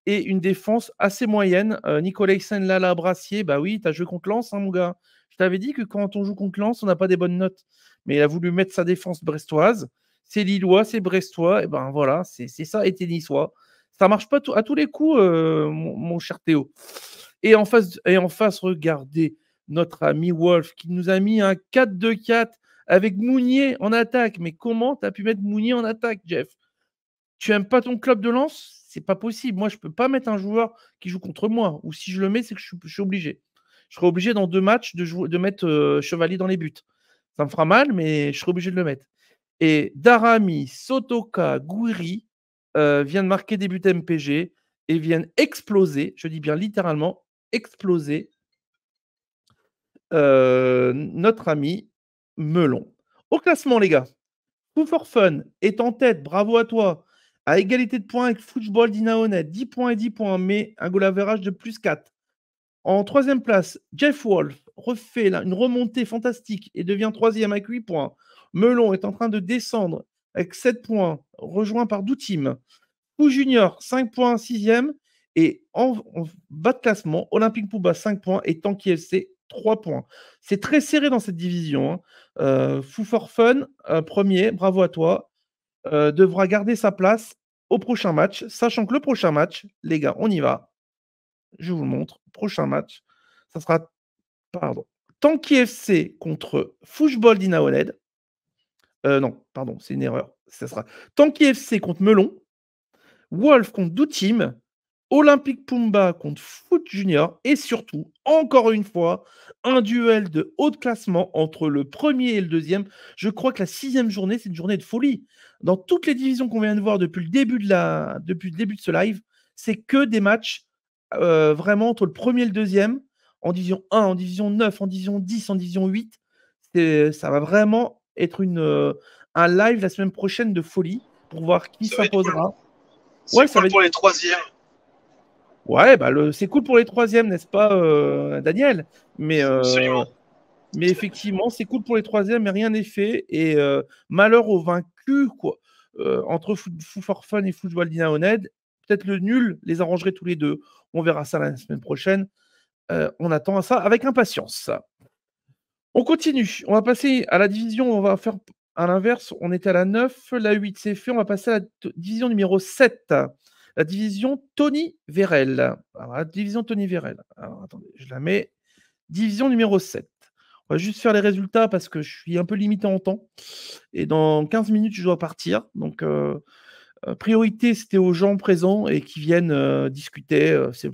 Et une défense assez moyenne. Nicolas Lala Brassier, oui, tu as joué contre Lens, mon gars. Je t'avais dit que quand on joue contre Lens, on n'a pas des bonnes notes. Mais il a voulu mettre sa défense brestoise. C'est Lillois, c'est Brestois. Et ben voilà, c'est ça, et Niçois. Ça marche pas à tous les coups, mon cher Théo. Et en face, regardez notre ami Wolf qui nous a mis un 4-2-4 avec Mounier en attaque. Mais comment tu as pu mettre Mounier en attaque, Jeff? Tu n'aimes pas ton club de Lens? C'est pas possible. Moi, je ne peux pas mettre un joueur qui joue contre moi. Ou si je le mets, c'est que je suis obligé. Je serai obligé dans 2 matchs de mettre Chevalier dans les buts. Ça me fera mal, mais je serai obligé de le mettre. Et Darami, Sotoka, Gouiri viennent marquer des buts MPG et viennent exploser, je dis bien littéralement, exploser notre ami Melon. Au classement, les gars, Foo for Fun est en tête, bravo à toi, à égalité de points avec Football Dinaonet, 10 points et 10 points, mais un goal average de plus 4. En 3e place, Jeff Wolf refait une remontée fantastique et devient 3e avec 8 points. Melon est en train de descendre avec 7 points, rejoint par Doutim. Pou Junior, 5 points, 6e. Et en bas de classement, Olympique Pouba, 5 points et Tanky FC, 3 points. C'est très serré dans cette division. Foo for Fun, premier, bravo à toi, devra garder sa place au prochain match, sachant que le prochain match, les gars, on y va. Je vous le montre. Prochain match, ça sera Tanky FC contre Football Dinaonet. Non, pardon, c'est une erreur. Ça sera Tanky FC contre Melon, Wolf contre Doutim, Olympique Pumba contre Foot Junior et surtout, encore une fois, un duel de haut de classement entre le premier et le deuxième. Je crois que la 6e journée, c'est une journée de folie. Dans toutes les divisions qu'on vient de voir depuis le début de ce live, c'est que des matchs vraiment entre le premier et le deuxième, en division 1, en division 9, en division 10, en division 8. Ça va vraiment être un live la semaine prochaine de folie pour voir qui s'imposera. C'est cool pour les 3e. Ouais, bah c'est cool pour les 3e, n'est-ce pas, Daniel? Mais effectivement, c'est cool pour les 3e, mais rien n'est fait. Et malheur aux vaincus, quoi. Entre Foo for Fun et Football Dinaonet, peut-être le nul les arrangerait tous les deux. On verra ça la semaine prochaine. On attend ça avec impatience. On continue. On va passer à la division. On va faire à l'inverse. On était à la 9. La 8, c'est fait. On va passer à la division numéro 7. La division Tony Vérel. Alors, la division Tony Vérel. Alors, attendez, je la mets. Division numéro 7. On va juste faire les résultats parce que je suis un peu limité en temps. Et dans 15 minutes, je dois partir. Donc, priorité, c'était aux gens présents et qui viennent discuter. C'est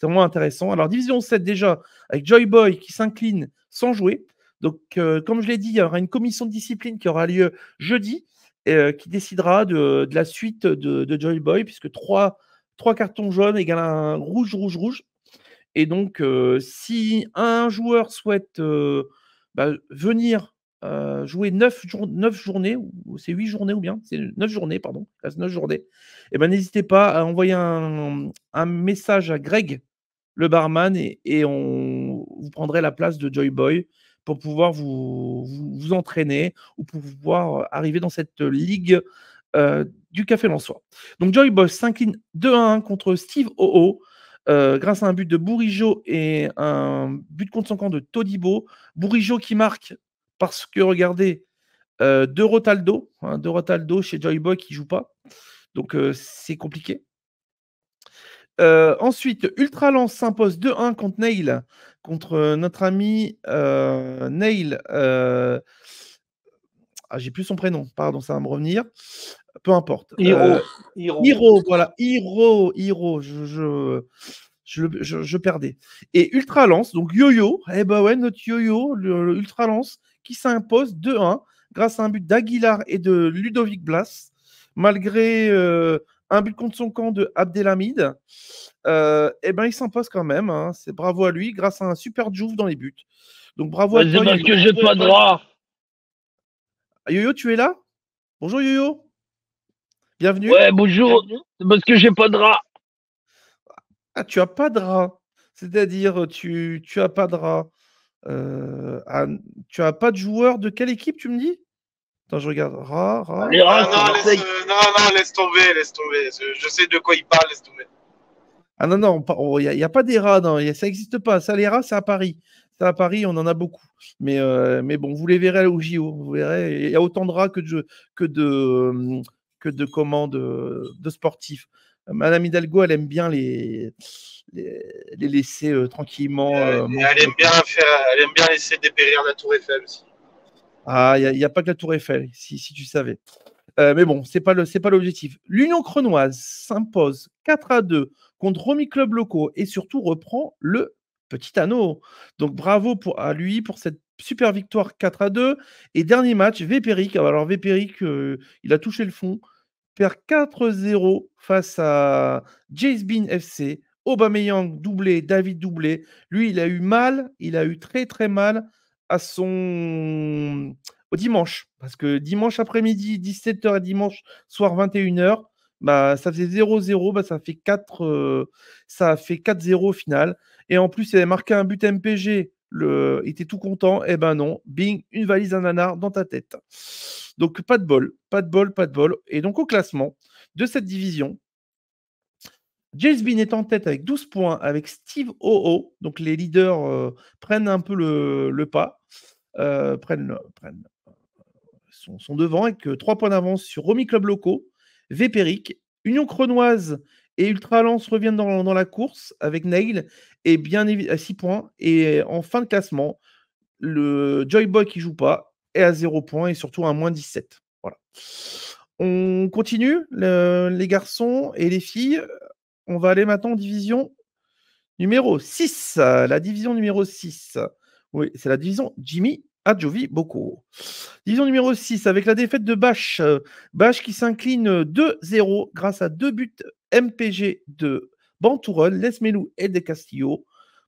vraiment intéressant. Alors, division 7 déjà, avec Joy Boy qui s'incline sans jouer. Donc, comme je l'ai dit, il y aura une commission de discipline qui aura lieu jeudi. Qui décidera de la suite de Joy Boy, puisque 3 cartons jaunes égale un rouge. Et donc, si un joueur souhaite venir jouer 9 journées, ou c'est 8 journées ou bien, c'est 9 journées, pardon, 9 journées, et ben n'hésitez pas à envoyer un message à Greg, le barman, et vous prendrez la place de Joy Boy pour pouvoir vous entraîner ou pour pouvoir arriver dans cette ligue du Café Lensois. Donc Joy Boy s'incline 2-1 contre Steve OO grâce à un but de Bourigeaud et un but contre son camp de Todibo. Bourigeaud qui marque parce que, regardez, De Rotaldo chez Joy Boy qui ne joue pas. Donc c'est compliqué. Ensuite, Ultra Lens s'impose 2-1 contre Nail, contre notre ami Nail. J'ai plus son prénom, pardon, ça va me revenir. Peu importe. Hiro, voilà. Hiro. Je perdais. Et Ultra Lens, donc Yo-Yo, notre Yo-Yo, le Ultra Lens, qui s'impose 2-1 grâce à un but d'Aguilar et de Ludovic Blas, malgré un but contre son camp de Abdelhamid. Il s'impose quand même. Hein. C'est bravo à lui, grâce à un super Djouf dans les buts. Donc bravo à toi. C'est parce que j'ai pas de rat. Yo-Yo, tu es là? Bonjour Yo-Yo. Bienvenue. Ouais, bonjour. C'est parce que j'ai pas de rat. Ah, tu as pas de rat. C'est-à-dire, tu as pas de rat. Tu as pas de joueur de quelle équipe, tu me dis? Attends, je regarde. Rat. Les rats, non, laisse tomber. Je sais de quoi il parle, laisse tomber. Ah non, il n'y a pas des rats. Non, ça n'existe pas. Ça, les rats, c'est à Paris. Ça, à Paris, on en a beaucoup. Mais bon, vous les verrez au JO. Vous verrez, il y a autant de rats que de commandes de sportifs. Madame Hidalgo, elle aime bien les laisser tranquillement. Elle aime bien laisser dépérir la Tour Eiffel aussi. Ah, il n'y a pas que la Tour Eiffel, si tu savais. Mais bon, c'est pas l'objectif. L'Union Crenoise s'impose 4-2 contre Romy Club Locaux et surtout reprend le petit anneau. Donc bravo à lui pour cette super victoire 4-2. Et dernier match, Vépéric. Alors Vépéric, il a touché le fond. Perd 4-0 face à Jace Bean FC. Aubameyang doublé, David doublé. Lui, il a eu mal, il a eu très très mal au dimanche. Parce que dimanche après-midi, 17h et dimanche soir 21h, bah, ça faisait 0-0, bah, ça fait 4-0 au final. Et en plus, il avait marqué un but MPG. Il était tout content. Eh ben non, bing, une valise à nanar dans ta tête. Donc pas de bol. Et donc au classement de cette division, Jace Bean est en tête avec 12 points avec Steve OO. Donc les leaders prennent un peu le pas, sont devant avec 3 points d'avance sur Romy Club Locaux, Vépéric, Union Crenoise et Ultra Lens reviennent dans la course avec Nail et bien à 6 points. Et en fin de classement, le Joy Boy qui joue pas est à 0 points et surtout à moins 17. Voilà. On continue, les garçons et les filles. On va aller maintenant en division numéro 6. La division numéro 6. Oui, c'est la division Jimmy Adjovi Boko. Division numéro 6 avec la défaite de Bâche. Bâche qui s'incline 2-0 grâce à 2 buts MPG de Bantourol, Lesmelou et De Castillo.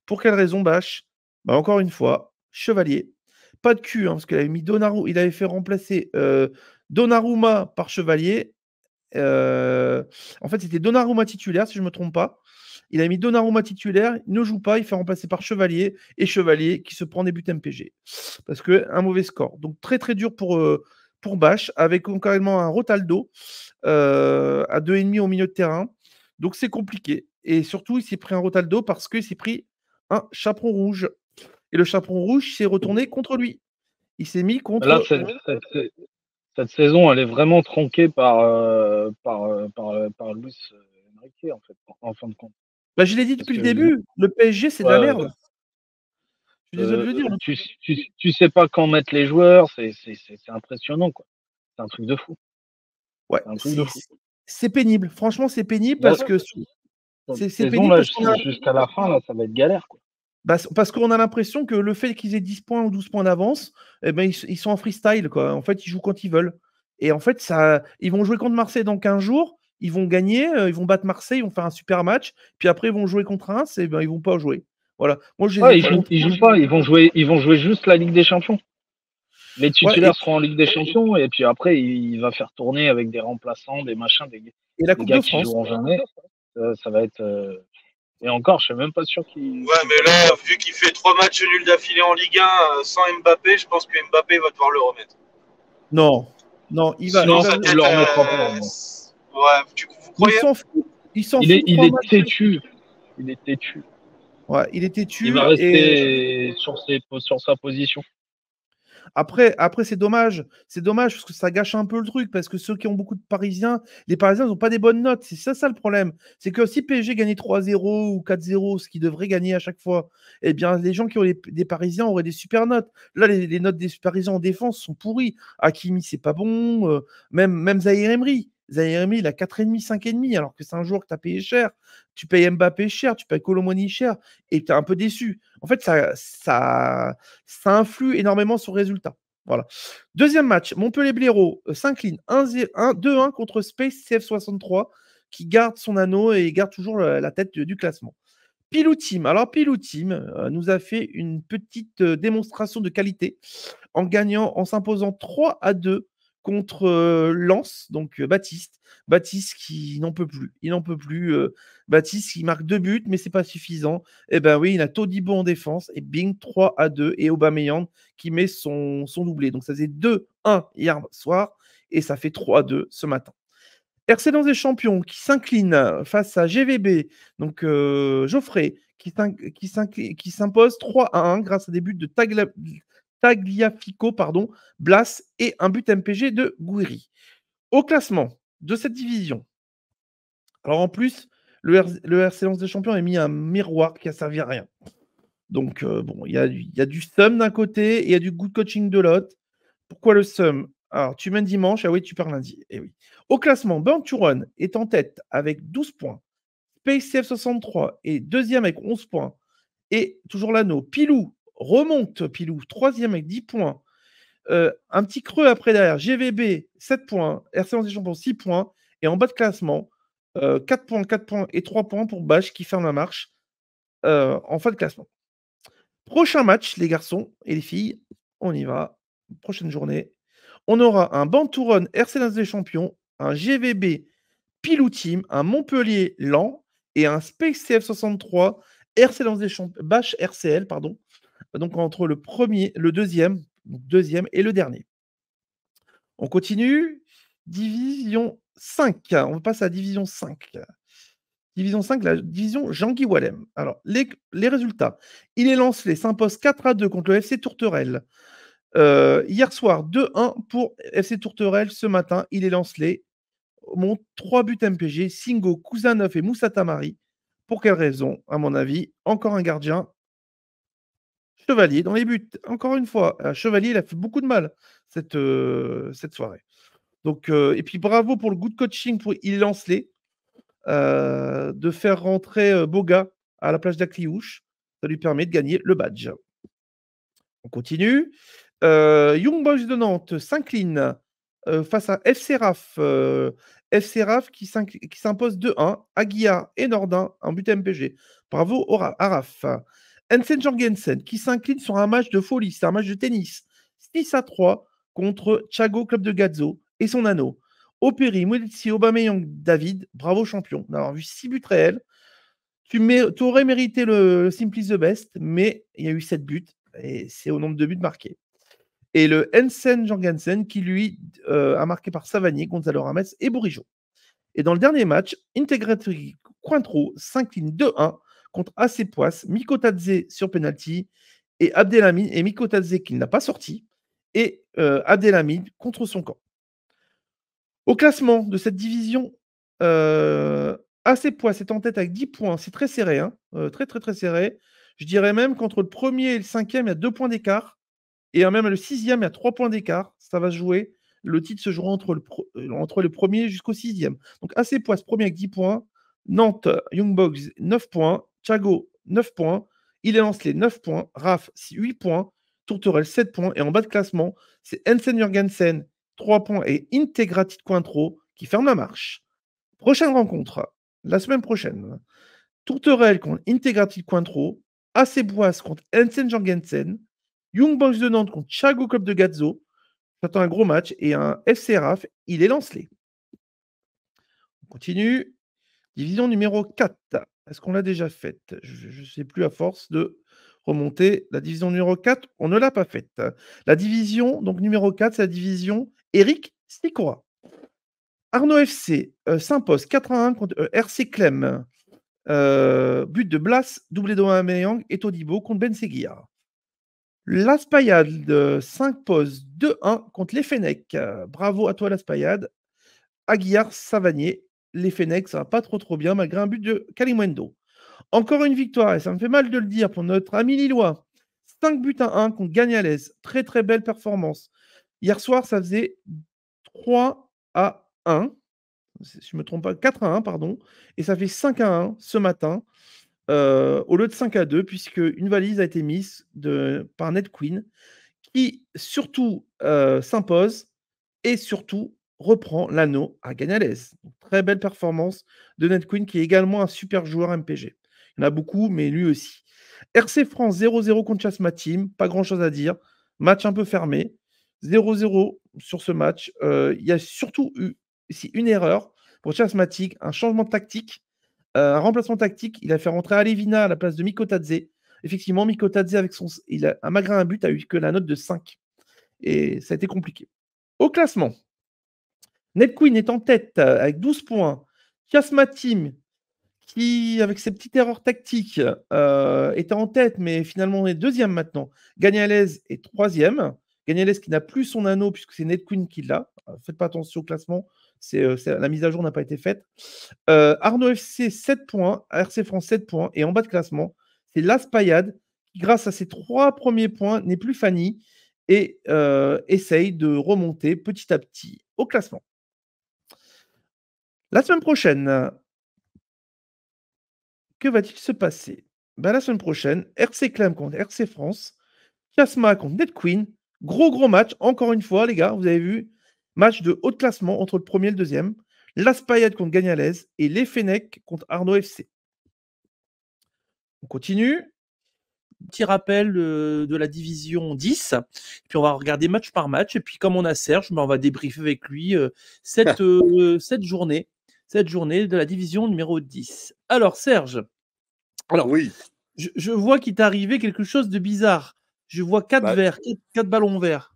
Pour quelle raison Bâche? Encore une fois, Chevalier. Pas de cul, parce qu'il avait mis Donnarumma, il avait fait remplacer Donnarumma par Chevalier. En fait, c'était Donnarumma titulaire, si je ne me trompe pas. Il a mis Donnarumma titulaire, il ne joue pas, il fait remplacer par Chevalier, et Chevalier qui se prend des buts MPG. Parce qu'un mauvais score. Donc très très dur pour Bâche, avec carrément un Rotaldo à 2,5 au milieu de terrain. Donc c'est compliqué. Et surtout, il s'est pris un Rotaldo parce qu'il s'est pris un chaperon rouge. Et le chaperon rouge s'est retourné contre lui. Il s'est mis contre... Là, cette saison, elle est vraiment tronquée par Luis Enrique, en fait, en fin de compte. Bah, je l'ai dit depuis le début, le PSG, c'est de la merde. Je suis désolé de le dire. Tu sais pas quand mettre les joueurs, c'est impressionnant, quoi. C'est un truc de fou. Ouais, c'est pénible. Franchement, c'est pénible parce que c'est pénible. Jusqu'à la fin, là, ça va être galère, quoi. Bah, parce qu'on a l'impression que le fait qu'ils aient 10 points ou 12 points d'avance, eh ben, ils sont en freestyle, quoi. En fait, ils jouent quand ils veulent. Et en fait, ils vont jouer contre Marseille dans 15 jours, ils vont gagner, ils vont battre Marseille, ils vont faire un super match, puis après, ils vont jouer contre Reims, et ben, ils vont pas jouer. Voilà. Moi, ils jouent pas, ils vont jouer juste la Ligue des Champions. Les titulaires seront en Ligue des Champions, et puis après, il va faire tourner avec des remplaçants, des machins, des gars qui joueront jamais. Ça va être... Et encore, je suis même pas sûr qu'il... Ouais, mais là, vu qu'il fait 3 matchs nuls d'affilée en Ligue 1 sans Mbappé, je pense que Mbappé va devoir le remettre. Non, il va... Non, ça ne le remettra pas. Ouais, vous croyez? Il est têtu. Il est têtu. Ouais, il est têtu. Il va rester sur sa position. Après, c'est dommage. C'est dommage parce que ça gâche un peu le truc. Parce que ceux qui ont beaucoup de Parisiens, les Parisiens n'ont pas des bonnes notes. C'est ça le problème. C'est que si PSG gagnait 3-0 ou 4-0, ce qu'ils devraient gagner à chaque fois, eh bien, les gens qui ont des Parisiens auraient des super notes. Là, les notes des Parisiens en défense sont pourries. Hakimi, c'est pas bon. Même Zahir Emery. Zahir Emery, il a 4,5, 5,5, alors que c'est un joueur que tu as payé cher. Tu payes Mbappé cher, tu payes Colomoni cher, et tu es un peu déçu. En fait, ça influe énormément sur le résultat. Voilà. Deuxième match, Montpellier-Blaireau s'incline 2-1 contre Space CF63, qui garde son anneau et garde toujours la tête du classement. Pilou Team. Alors, Pilou Team nous a fait une petite démonstration de qualité en s'imposant 3-2 contre Lens, donc Baptiste. Baptiste qui n'en peut plus. Il n'en peut plus. Baptiste qui marque 2 buts, mais c'est pas suffisant. Eh ben oui, il a Todibo en défense et bing, 3-2. Et Aubameyang qui met son doublé. Donc ça faisait 2-1 hier soir et ça fait 3-2 ce matin. RC Lens des Champions qui s'incline face à GVB, donc Geoffrey, qui s'impose 3-1 grâce à des buts de Tagliafico, Blas et un but MPG de Gouiri. Au classement de cette division, alors en plus, le RC Lens des Champions a mis un miroir qui a servi à rien. Donc, bon, il y a du seum d'un côté et il y a du good coaching de l'autre. Pourquoi le seum? Alors, tu mènes dimanche, ah oui, tu perds lundi. Eh oui. Au classement, Burn to Run est en tête avec 12 points. Space CF 63 est deuxième avec 11 points. Et toujours l'anneau. Pilou remonte, troisième avec 10 points. Un petit creux après derrière. GVB, 7 points. RC Lens des Champions, 6 points. Et en bas de classement, 4 points et 3 points pour Bâche qui ferme la marche en fin de classement. Prochain match, les garçons et les filles, on y va. Prochaine journée. On aura un Bantourone RC Lens des Champions, un GVB Pilou Team, un Montpellier Lens et un Space CF 63 RC Lens des Champions, Bâche RCL, pardon. Donc entre le deuxième et le dernier. On continue. Division 5. On passe à la division 5. Division 5, la division Jean-Guy Wallem. Alors, les résultats. Il est lancé, s'impose 4-2 contre le FC Tourterelle. Hier soir, 2-1 pour FC Tourterelle. Ce matin, il est lancé. Monte 3 buts MPG, Singo, Kouzanov et Moussa Tamari. Pour quelle raison? À mon avis, encore un gardien. Chevalier dans les buts. Encore une fois, Chevalier, il a fait beaucoup de mal cette soirée. Donc, et puis bravo pour le good coaching pour il lance-les. De faire rentrer Boga à la plage d'Acliouche. Ça lui permet de gagner le badge. On continue. Young Boys de Nantes s'incline face à FC Raf. FC Raf qui s'impose 2-1. Aguiar et Nordin en but MPG. Bravo à Raf. Ensen Jorgensen qui s'incline sur un match de folie. C'est un match de tennis. 6-3 contre Thiago Club de Gazzo et son anneau. Opéry, Moulitsi, Aubameyang, David, bravo champion d'avoir vu 6 buts réels. Tu aurais mérité le Simply the Best, mais il y a eu 7 buts, et c'est au nombre de buts marqués. Et le Ensen Jorgensen, qui lui a marqué par Savanier, Gonzalo Rames et Bourigeau. Et dans le dernier match, Integrity Cointreau s'incline 2-1 contre AC Poisse, Mikotadze sur penalty, et Abdelhamid, et Mikotadze qui n'a pas sorti, et Abdelhamid contre son camp. Au classement de cette division, AC Poisse est en tête avec 10 points. C'est très serré, hein, très serré. Je dirais même qu'entre le premier et le cinquième, il y a 2 points d'écart. Et même le sixième, il y a 3 points d'écart. Ça va se jouer. Le titre se jouera entre le premier jusqu'au sixième. Donc AC Poisse, premier avec 10 points. Nantes, Young Boys, 9 points. Thiago, 9 points. Il est lancé 9 points. Raf, 8 points. Tourterelle, 7 points. Et en bas de classement, c'est Ensen Jorgensen, 3 points, et Integrity Cointreau qui ferme la marche. Prochaine rencontre, la semaine prochaine. Tourterelle contre Integrity Cointreau, AC Poisse contre Ensen Jorgensen, Young Boys de Nantes contre Thiago Club de Gazzo. J'attends un gros match et un FC Raf, il est lancé. On continue. Division numéro 4. Est-ce qu'on l'a déjà faite? Je ne sais plus à force de remonter. La division numéro 4, on ne l'a pas faite. La division donc numéro 4, c'est la division Eric Stikora. Arnaud FC s'impose 4-1 contre RC Clem. But de Blas, doublé d'Aubameyang et Todibo contre Ben Seguir. L'Aspayade s'impose 2-1 contre les Fenech. Bravo à toi l'Aspayade. Aguiar, Savanier. Les Fenech, ça va pas trop bien malgré un but de Kalimwendo. Encore une victoire, et ça me fait mal de le dire, pour notre ami Lillois. 5 buts à 1 contre Gagnales. Très belle performance. Hier soir, ça faisait 3-1. Si je ne me trompe pas, 4-1, pardon. Et ça fait 5-1 ce matin, au lieu de 5-2, puisque une valise a été mise par Ned Queen, qui surtout s'impose et surtout reprend l'anneau à Gagnales. Très belle performance de Ned Queen, qui est également un super joueur MPG. Il y en a beaucoup, mais lui aussi. RC France 0-0 contre Chasma Team, pas grand-chose à dire. Match un peu fermé. 0-0 sur ce match. Il y a surtout eu ici une erreur pour Chasma Team, un changement de tactique, un remplacement tactique. Il a fait rentrer Alevina à la place de Mikotadze. Effectivement, Mikotadze, malgré un but, a eu que la note de 5. Et ça a été compliqué. Au classement, NetQueen est en tête avec 12 points. Chiasma Team, qui, avec ses petites erreurs tactiques, était en tête, mais finalement est deuxième maintenant. Gagnales est troisième. Gagnales qui n'a plus son anneau, puisque c'est NetQueen qui l'a. Faites pas attention au classement. La mise à jour n'a pas été faite. Arnaud FC, 7 points. RC France, 7 points. Et en bas de classement, c'est Las Payade, qui, grâce à ses 3 premiers points, n'est plus Fanny et essaye de remonter petit à petit au classement. La semaine prochaine, que va-t-il se passer? La semaine prochaine, RC Clam contre RC France, Chiasma contre NetQueen. Gros match, encore une fois, les gars, vous avez vu, match de haut de classement entre le premier et le deuxième. Las Payades contre Gagnales et les Fenech contre Arnaud FC. On continue. Petit rappel de la division 10. Puis on va regarder match par match. Et puis comme on a Serge, on va débriefer avec lui cette journée de la division numéro 10. Alors Serge, oui. Je vois qu'il t'est arrivé quelque chose de bizarre. Je vois 4 verts, 4 ballons verts.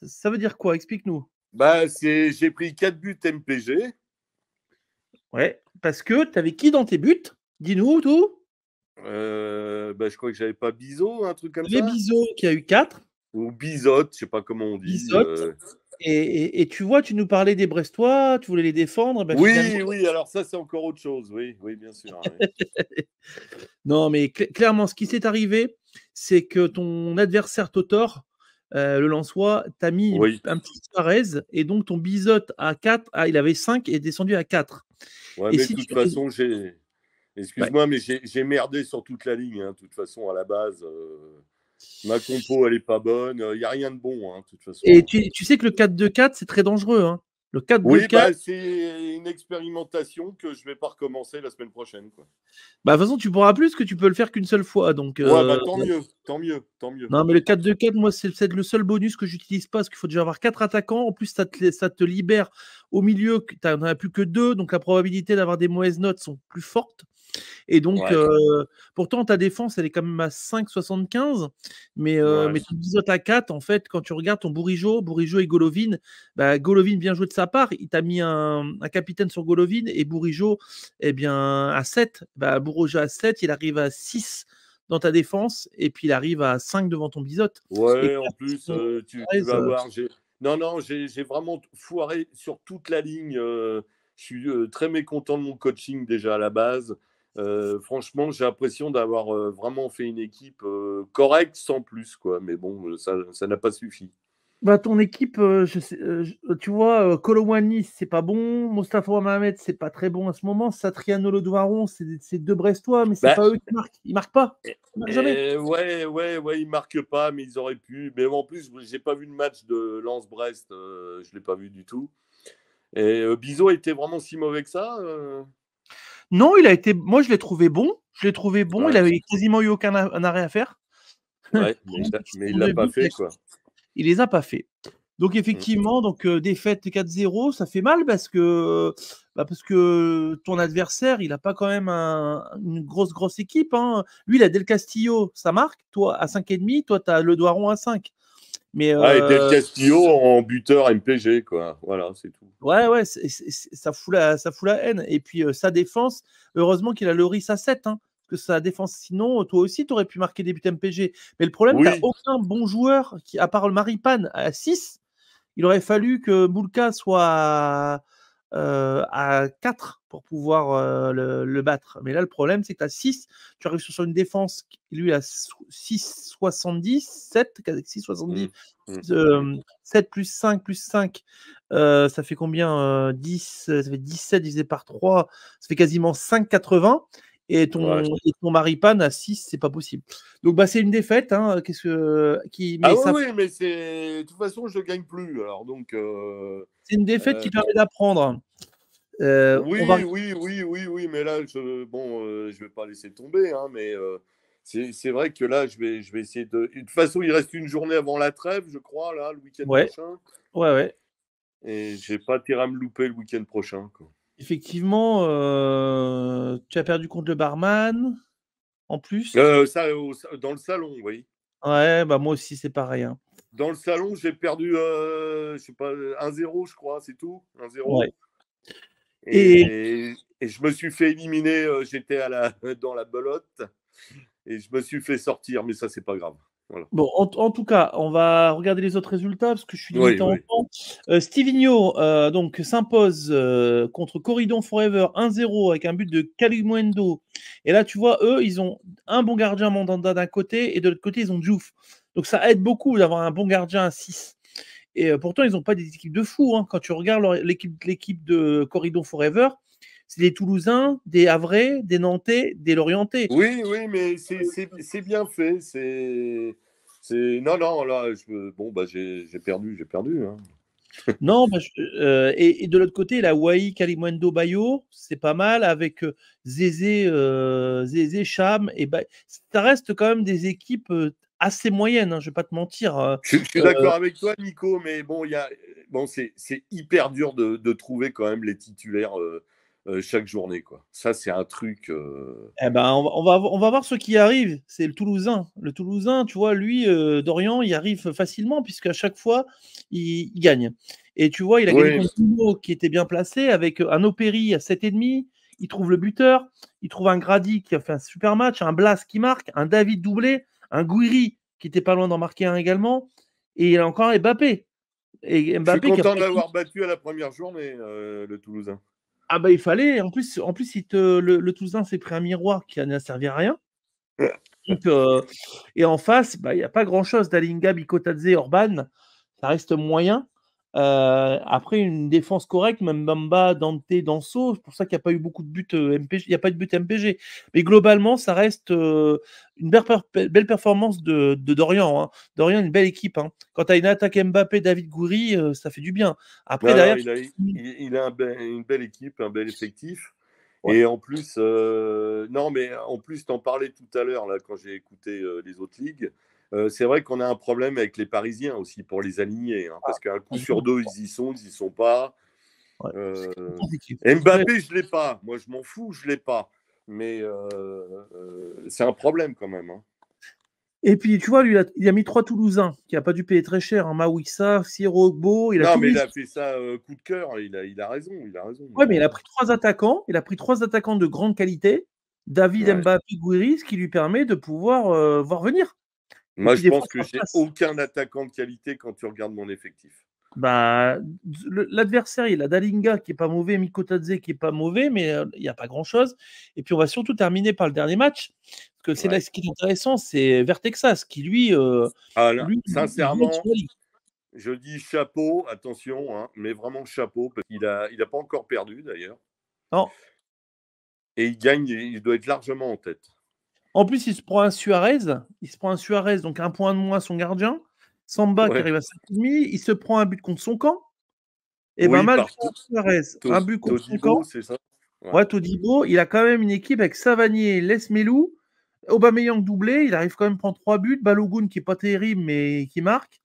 Ça veut dire quoi? Explique-nous. J'ai pris 4 buts MPG. Ouais, parce que tu avais qui dans tes buts? Dis-nous tout. Je crois que j'avais pas Bizot, un truc comme ça. Bizot qui a eu 4. Ou Bizotte, je sais pas comment on dit. Bizotte. Et tu vois, tu nous parlais des Brestois, tu voulais les défendre. Oui, alors ça c'est encore autre chose, oui, bien sûr. Oui. Non, mais clairement, ce qui s'est arrivé, c'est que ton adversaire Totor, le Lensois, t'a mis un petit Suarez, et donc ton Bizotte à 4, il avait 5 et est descendu à 4. Ouais, mais de toute façon, excuse-moi, mais j'ai merdé sur toute la ligne, de toute façon, à la base. Ma compo, elle n'est pas bonne. Il n'y a rien de bon, de toute façon. Et tu sais que le 4-2-4, c'est très dangereux. Hein. Le 4-2-4. Oui, c'est une expérimentation que je ne vais pas recommencer la semaine prochaine. Quoi. De toute façon, tu ne pourras plus parce que tu peux le faire qu'une seule fois. Donc, tant mieux. Non, mais le 4-2-4, moi, c'est peut-être le seul bonus que j'utilise pas parce qu'il faut déjà avoir 4 attaquants. En plus, ça te libère au milieu. Tu n'en as plus que 2. Donc, la probabilité d'avoir des mauvaises notes sont plus fortes. Et donc, pourtant, ta défense, elle est quand même à 5,75. Mais tu bizotes à 4. En fait, quand tu regardes ton Bourigeau et Golovin, Golovin bien joué de sa part. Il t'a mis un capitaine sur Golovin et Bourigeau, à 7. Bourigeau à 7, il arrive à 6 dans ta défense et puis il arrive à 5 devant ton bizote. Ouais, en plus, tu vas voir. J'ai vraiment foiré sur toute la ligne. Je suis très mécontent de mon coaching déjà à la base. Franchement, j'ai l'impression d'avoir vraiment fait une équipe correcte sans plus, quoi. Mais bon, ça n'a pas suffi. Ton équipe, tu vois, Kolowani, c'est pas bon. Mostafa Mohamed, c'est pas très bon à ce moment. Satriano Lodouaron, c'est 2 Brestois, mais c'est pas eux qui marquent. Ils marquent pas. Ils marquent jamais. Ils marquent pas, mais ils auraient pu. Mais en plus, j'ai pas vu le match de Lens-Brest. Je l'ai pas vu du tout. Et Bizot était vraiment si mauvais que ça Non, moi, je l'ai trouvé bon. Ouais. Il avait quasiment eu aucun arrêt à faire. Ouais, mais il l'a pas fait, quoi. Il les a pas fait. Donc effectivement, défaite 4-0, ça fait mal parce que ton adversaire, il n'a pas quand même une grosse équipe. Hein. Lui, il a Del Castillo, ça marque. Toi, à 5,5, toi, tu as Le Doiron à 5. Mais, et Del Castillo en buteur MPG, quoi. Voilà, c'est tout. Ouais, ça fout la haine. Et puis, sa défense, heureusement qu'il a Loris à 7. Hein. Que sa défense, sinon, toi aussi, tu aurais pu marquer des buts MPG. Mais le problème, tu n'as aucun bon joueur, à part le Maripane à 6. Il aurait fallu que Boulka soit à 4 pour pouvoir le battre. Mais là, le problème, c'est que tu as 6. Tu arrives sur une défense qui, lui, a 6,70, 7, 6,70, 7 plus 5 plus 5. Ça fait combien 10, ça fait 17 divisé par 3. Ça fait quasiment 5,80. Et ton Maripane à 6, c'est pas possible. Donc, c'est une défaite. Hein, mais de toute façon, je ne gagne plus. Alors, donc, c'est une défaite qui permet d'apprendre. Oui, mais là, je vais pas laisser tomber. Hein, mais c'est vrai que là, je vais essayer de. De toute façon, il reste une journée avant la trêve, je crois, là, le week-end prochain. Ouais. Et j'ai pas intérêt à me louper le week-end prochain, quoi. Effectivement, tu as perdu contre le barman, en plus. Dans le salon, oui. Ouais, bah moi aussi, c'est pareil. Hein. Dans le salon, j'ai perdu, je sais pas, 1-0, je crois, c'est tout. 1-0. Ouais. Et je me suis fait éliminer, j'étais dans la belote et je me suis fait sortir, mais ça, c'est pas grave. Voilà. Bon, en tout cas, on va regarder les autres résultats parce que je suis limité en temps. Stevino donc s'impose contre Corridon Forever 1-0 avec un but de Kalimundo. Et là, tu vois, eux, ils ont un bon gardien Mandanda d'un côté et de l'autre côté, ils ont Diouf. Donc ça aide beaucoup d'avoir un bon gardien à 6. Et pourtant, ils n'ont pas des équipes de fous. Hein. Quand tu regardes l'équipe de Corridon Forever, c'est des Toulousains, des Havrais, des Nantais, des Lorientais. Oui, mais c'est bien fait. Non, là, j'ai perdu. Hein. Non, et de l'autre côté, la Wai Kalimundo Bayo, c'est pas mal avec Zézé, Cham. Ça reste quand même des équipes assez moyennes, hein, je vais pas te mentir. Je suis d'accord avec toi, Nico, mais bon, c'est hyper dur de trouver quand même les titulaires chaque journée, quoi. Ça, c'est un truc. Eh ben, on va voir ce qui arrive. C'est le Toulousain. Le Toulousain, tu vois, lui, Dorian, il arrive facilement puisqu'à chaque fois, il gagne. Et tu vois, il a gagné contre Toulouse qui était bien placé avec un Opéry à 7,5. Il trouve le buteur. Il trouve un Grady qui a fait un super match, un Blas qui marque, un David doublé, un Gouiri qui était pas loin d'en marquer un également. Et il a encore Mbappé. Je suis content de l'avoir battu à la première journée, le Toulousain. Ah bah il fallait. En plus le Toulousain s'est pris un miroir qui n'a servi à rien. Donc, et en face, il n'y a pas grand-chose. Dalinga, Bikotadze, Orban, ça reste moyen. Après, une défense correcte, même Bamba, Dante, Danso, c'est pour ça qu'il n'y a pas eu beaucoup de buts MPG. Il n'y a pas de but MPG. Mais globalement, ça reste une belle performance de Dorian. Hein. Dorian, une belle équipe. Hein. Quand tu as une attaque Mbappé, David Gouiri, ça fait du bien. Après, derrière, il a une belle équipe, un bel effectif. Ouais. Et en plus, t'en parlais tout à l'heure là quand j'ai écouté les autres ligues. C'est vrai qu'on a un problème avec les Parisiens aussi pour les aligner, hein, parce qu'un coup sur deux, ils y sont pas. Ouais. Mbappé, je l'ai pas. Moi, je m'en fous, je l'ai pas. Mais c'est un problème quand même. Hein. Et puis, tu vois, lui, il a mis 3 Toulousains qui n'a pas dû payer très cher. Hein. Mawissa, Sirogbo. Il a fait ça coup de cœur. Il a raison. Oui, mais il a pris 3 attaquants. Il a pris 3 attaquants de grande qualité. David, Mbappé, Gouiri, ce qui lui permet de pouvoir voir venir. Moi, je pense que j'ai aucun attaquant de qualité quand tu regardes mon effectif. Bah, l'adversaire, il a Dalinga qui n'est pas mauvais, Mikotadze qui n'est pas mauvais, mais il n'y a pas grand-chose. Et puis, on va surtout terminer par le dernier match. Parce que c'est là ce qui est intéressant, c'est Vertexas qui, lui, sincèrement, je dis chapeau, attention, hein, mais vraiment chapeau, parce qu'il n'a pas encore perdu d'ailleurs. Non. Et il gagne, il doit être largement en tête. En plus, il se prend un Suarez, donc un point de moins son gardien. Samba qui arrive à 5,5, il se prend un but contre son camp. Et malgré Suarez, un but contre son camp. C'est ça. Ouais, Todibo, il a quand même une équipe avec Savanier, Lesmelou, Aubameyang doublé, il arrive quand même à prendre 3 buts, Balogun qui n'est pas terrible mais qui marque.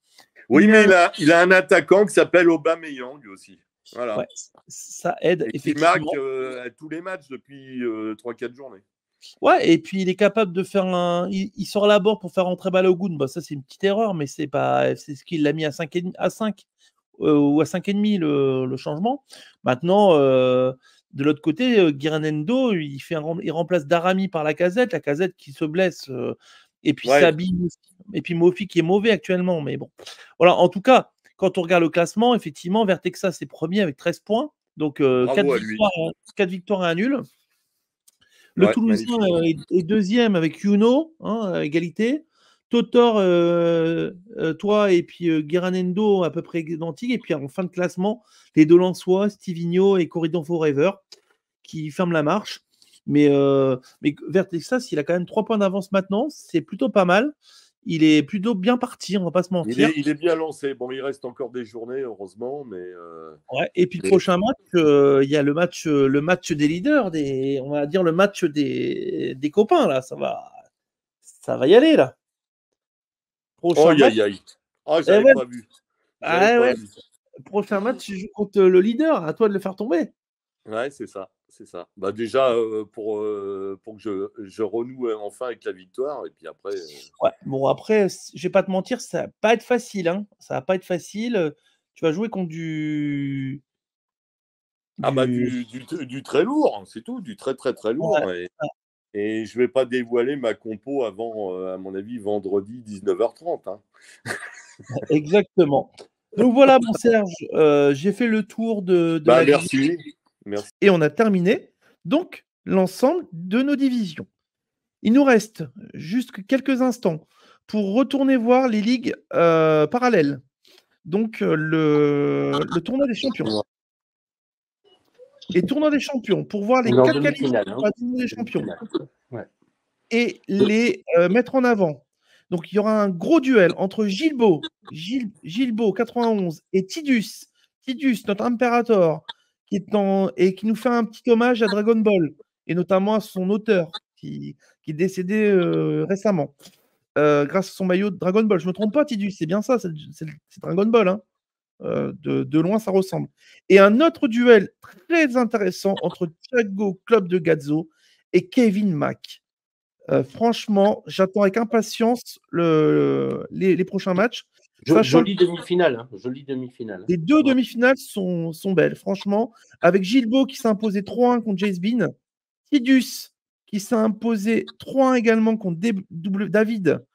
Oui, mais il a un attaquant qui s'appelle Aubameyang aussi. Voilà. Ouais, ça aide effectivement. Il marque à tous les matchs depuis 3-4 journées. Ouais, et puis il est capable de faire il sort la bord pour faire rentrer Balogun. Bah, ça, c'est une petite erreur, mais c'est ce qu'il l'a mis à 5 ou à 5,5 le changement. Maintenant, de l'autre côté, Guiranendo, il remplace Darami par la Casette qui se blesse, et puis Sabi, et puis Mofi qui est mauvais actuellement. Mais bon, voilà. En tout cas, quand on regarde le classement, effectivement, Vertexa c'est premier avec 13 points, donc 4 victoires et un nul. Le Toulousain est deuxième avec Youno, égalité. Totor, toi et puis Guiranendo à peu près identiques. Et puis en fin de classement, les deux Lensois, Stevino et Corridon Forever qui ferment la marche. Mais Vertexas, il a quand même 3 points d'avance maintenant. C'est plutôt pas mal. Il est plutôt bien parti, on va pas se mentir. Il est bien lancé. Bon, il reste encore des journées, heureusement. Ouais, et puis le prochain match, il y a le match des leaders, on va dire le match des copains. Là, ça va y aller là. Prochain match. Ah, j'avais pas vu. Prochain match, tu joues contre le leader. À toi de le faire tomber. Ouais, c'est ça. c'est ça. Bah déjà, pour que je renoue enfin avec la victoire, et puis après... Ouais, bon, après, je vais pas te mentir, ça va pas être facile, hein. Ça va pas être facile. Tu vas jouer contre du... Ah bah du très lourd, c'est tout, du très très très lourd. Ouais. Et je vais pas dévoiler ma compo avant, à mon avis, vendredi 19h30. Hein. Exactement. Donc voilà, mon Serge, j'ai fait le tour de la merci. Merci. Et on a terminé donc l'ensemble de nos divisions. Il nous reste juste quelques instants pour retourner voir les ligues parallèles. Donc le tournoi des champions. Et tournoi des champions, pour voir les 4 qualifiés pour le tournoi des champions. Ouais. Et les mettre en avant. Donc il y aura un gros duel entre Gilbo 91 et Tidus, notre impérator, et qui nous fait un petit hommage à Dragon Ball, et notamment à son auteur, qui est décédé récemment, grâce à son maillot de Dragon Ball. Je ne me trompe pas, Tidus, c'est bien ça, c'est Dragon Ball. Hein. De loin, ça ressemble. Et un autre duel très intéressant entre Thiago Club de Gazzo et Kevin Mack. Franchement, j'attends avec impatience les prochains matchs. Jolie demi-finale. Hein. Jolie demi-finale. Les deux demi-finales sont belles, franchement. Avec Gilbo qui s'est imposé 3-1 contre Jace Bean. Tidus qui s'est imposé 3-1 également contre David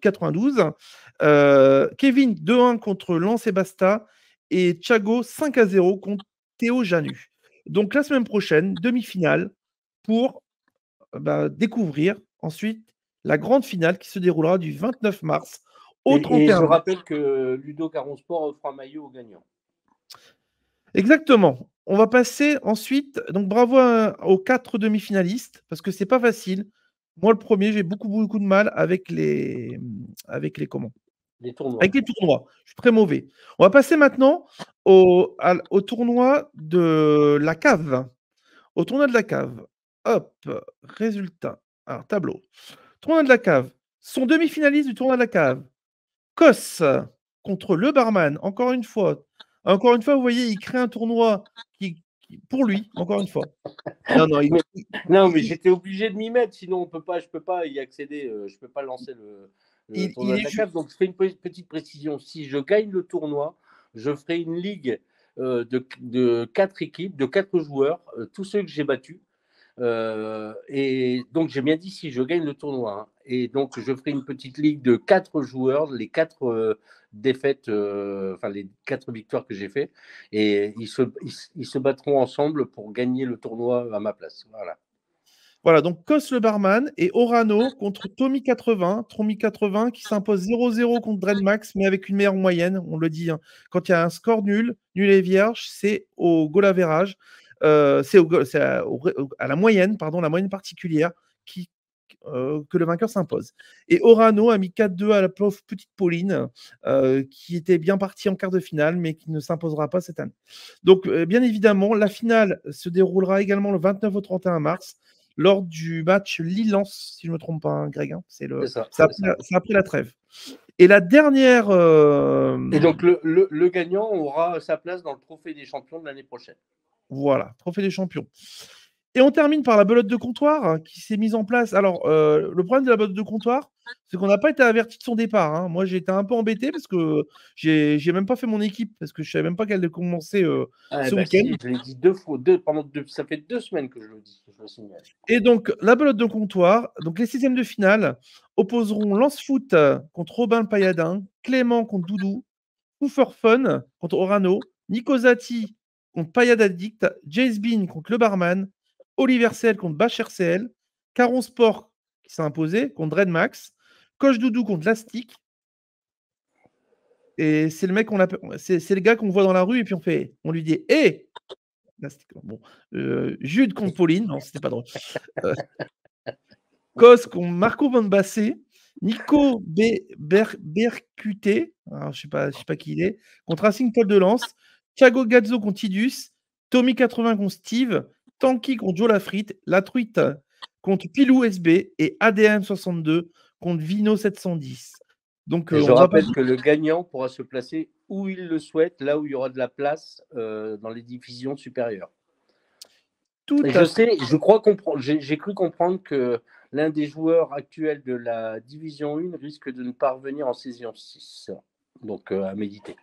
92. Kevin 2-1 contre Lance et Basta. Et Thiago 5-0 contre Théo Janu. Donc la semaine prochaine, demi-finale, pour découvrir ensuite la grande finale qui se déroulera du 29 mars au 31 et je rappelle que Ludo Caron Sport offre un maillot aux gagnants. Exactement. On va passer ensuite, donc bravo aux 4 demi-finalistes, parce que c'est pas facile. Moi, le premier, j'ai beaucoup de mal avec les tournois. Avec les tournois. Je suis très mauvais. On va passer maintenant au tournoi de la cave. Au tournoi de la cave. Hop, résultat. Alors, tableau. Tournoi de la cave. Son demi-finaliste du tournoi de la cave. Kos contre le barman. Encore une fois, vous voyez, il crée un tournoi pour lui, encore une fois. Non, mais j'étais obligé de m'y mettre, sinon je peux pas y accéder. Je peux pas lancer le tournoi de la cave. Donc, je fais une petite précision. Si je gagne le tournoi, je ferai une ligue de 4 équipes, de 4 joueurs, tous ceux que j'ai battus. Et donc, j'ai bien dit si je gagne le tournoi. Hein. Et donc, je ferai une petite ligue de 4 joueurs, les 4 défaites, enfin les 4 victoires que j'ai fait. Et ils se battront ensemble pour gagner le tournoi à ma place. Voilà, donc Kos le barman et Orano contre Tommy 80. Tommy 80 qui s'impose 0-0 contre Dreadmax, mais avec une meilleure moyenne, on le dit. Hein. Quand il y a un score nul et vierge, c'est au goal average. C'est à la moyenne, la moyenne particulière que le vainqueur s'impose. Et Orano a mis 4-2 à la pauvre petite Pauline, qui était bien partie en quart de finale, mais qui ne s'imposera pas cette année. Donc, bien évidemment, la finale se déroulera également le 29 au 31 mars, lors du match Lille-Lens, si je ne me trompe pas, hein, Greg. Hein, c'est après la trêve. Et la dernière... Et donc, le gagnant aura sa place dans le Trophée des champions de l'année prochaine. Voilà, Trophée des champions. Et on termine par la belote de comptoir qui s'est mise en place. Alors, le problème de la belote de comptoir, c'est qu'on n'a pas été averti de son départ. Hein. Moi, j'ai été un peu embêté parce que j'ai même pas fait mon équipe, parce que je ne savais même pas qu'elle allait commencer ce week-end. Si, je l'ai dit ça fait 2 semaines que je le dis. Et donc, la belote de comptoir, donc les 6e de finale opposeront Lance Foot contre Robin le Payadin, Clément contre Doudou, Foofer Fun contre Orano, Nico Zati contre Payad Addict, Jace Bean contre le barman, Oliver CL contre Bach RCL, Caron Sport qui s'est imposé contre Dreadmax, Coach Doudou contre Lastic. Et c'est le mec c'est le gars qu'on voit dans la rue et puis on lui dit hé, bon, Jude contre Pauline, non, c'était pas drôle. Cos contre Marco Van Bassé, Nico Bercuté, je sais pas qui il est, contre Racing Paul de Lens, Thiago Gazzo contre Tidus, Tommy 80 contre Steve, Tanky contre Joe Lafrite, La Truite contre Pilou SB et ADM 62 contre Vino 710. Donc, je rappelle que le gagnant pourra se placer où il le souhaite, là où il y aura de la place dans les divisions supérieures. Je crois comprendre, j'ai cru comprendre que l'un des joueurs actuels de la division 1 risque de ne pas revenir en saison 6. Donc à méditer.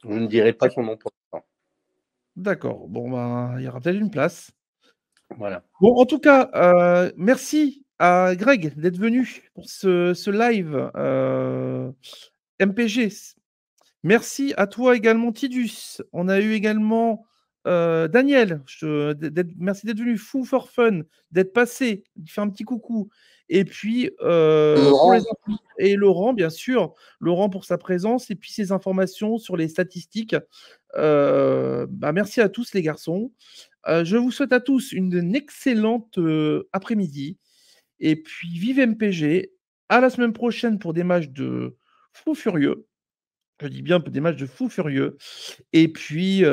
Je ne dirai pas son nom pour l'instant. D'accord. Bon, ben, il y aura peut-être une place. Voilà. Bon, en tout cas, merci à Greg d'être venu pour ce live MPG. Merci à toi également, Tidus. On a eu également Daniel. Merci d'être venu. Fou for Fun, d'être passé. Il fait un petit coucou. Et puis, et Laurent, bien sûr. Laurent pour sa présence et puis ses informations sur les statistiques. Merci à tous, les garçons. Je vous souhaite à tous une excellente après-midi. Et puis, vive MPG. À la semaine prochaine pour des matchs de fou furieux. Je dis bien des matchs de fou furieux. Et puis,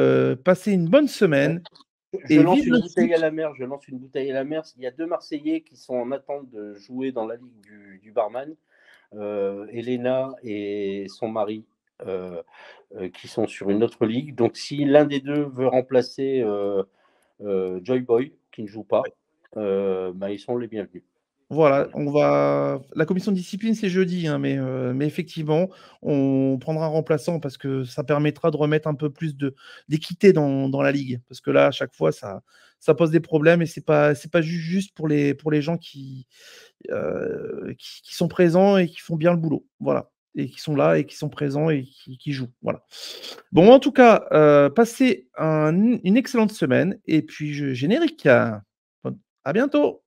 passez une bonne semaine. Je lance une bouteille à la mer. Il y a 2 Marseillais qui sont en attente de jouer dans la ligue du barman. Elena et son mari qui sont sur une autre ligue. Donc, si l'un des deux veut remplacer Joy Boy, qui ne joue pas, ils sont les bienvenus. Voilà, la commission de discipline, c'est jeudi, hein, mais effectivement, on prendra un remplaçant parce que ça permettra de remettre un peu plus d'équité dans la ligue. Parce que là, à chaque fois, ça pose des problèmes et c'est pas juste pour les gens qui sont présents et qui font bien le boulot. Voilà. Et qui sont là et qui sont présents et qui jouent. Voilà. Bon, en tout cas, passez une excellente semaine et puis générique. À bientôt.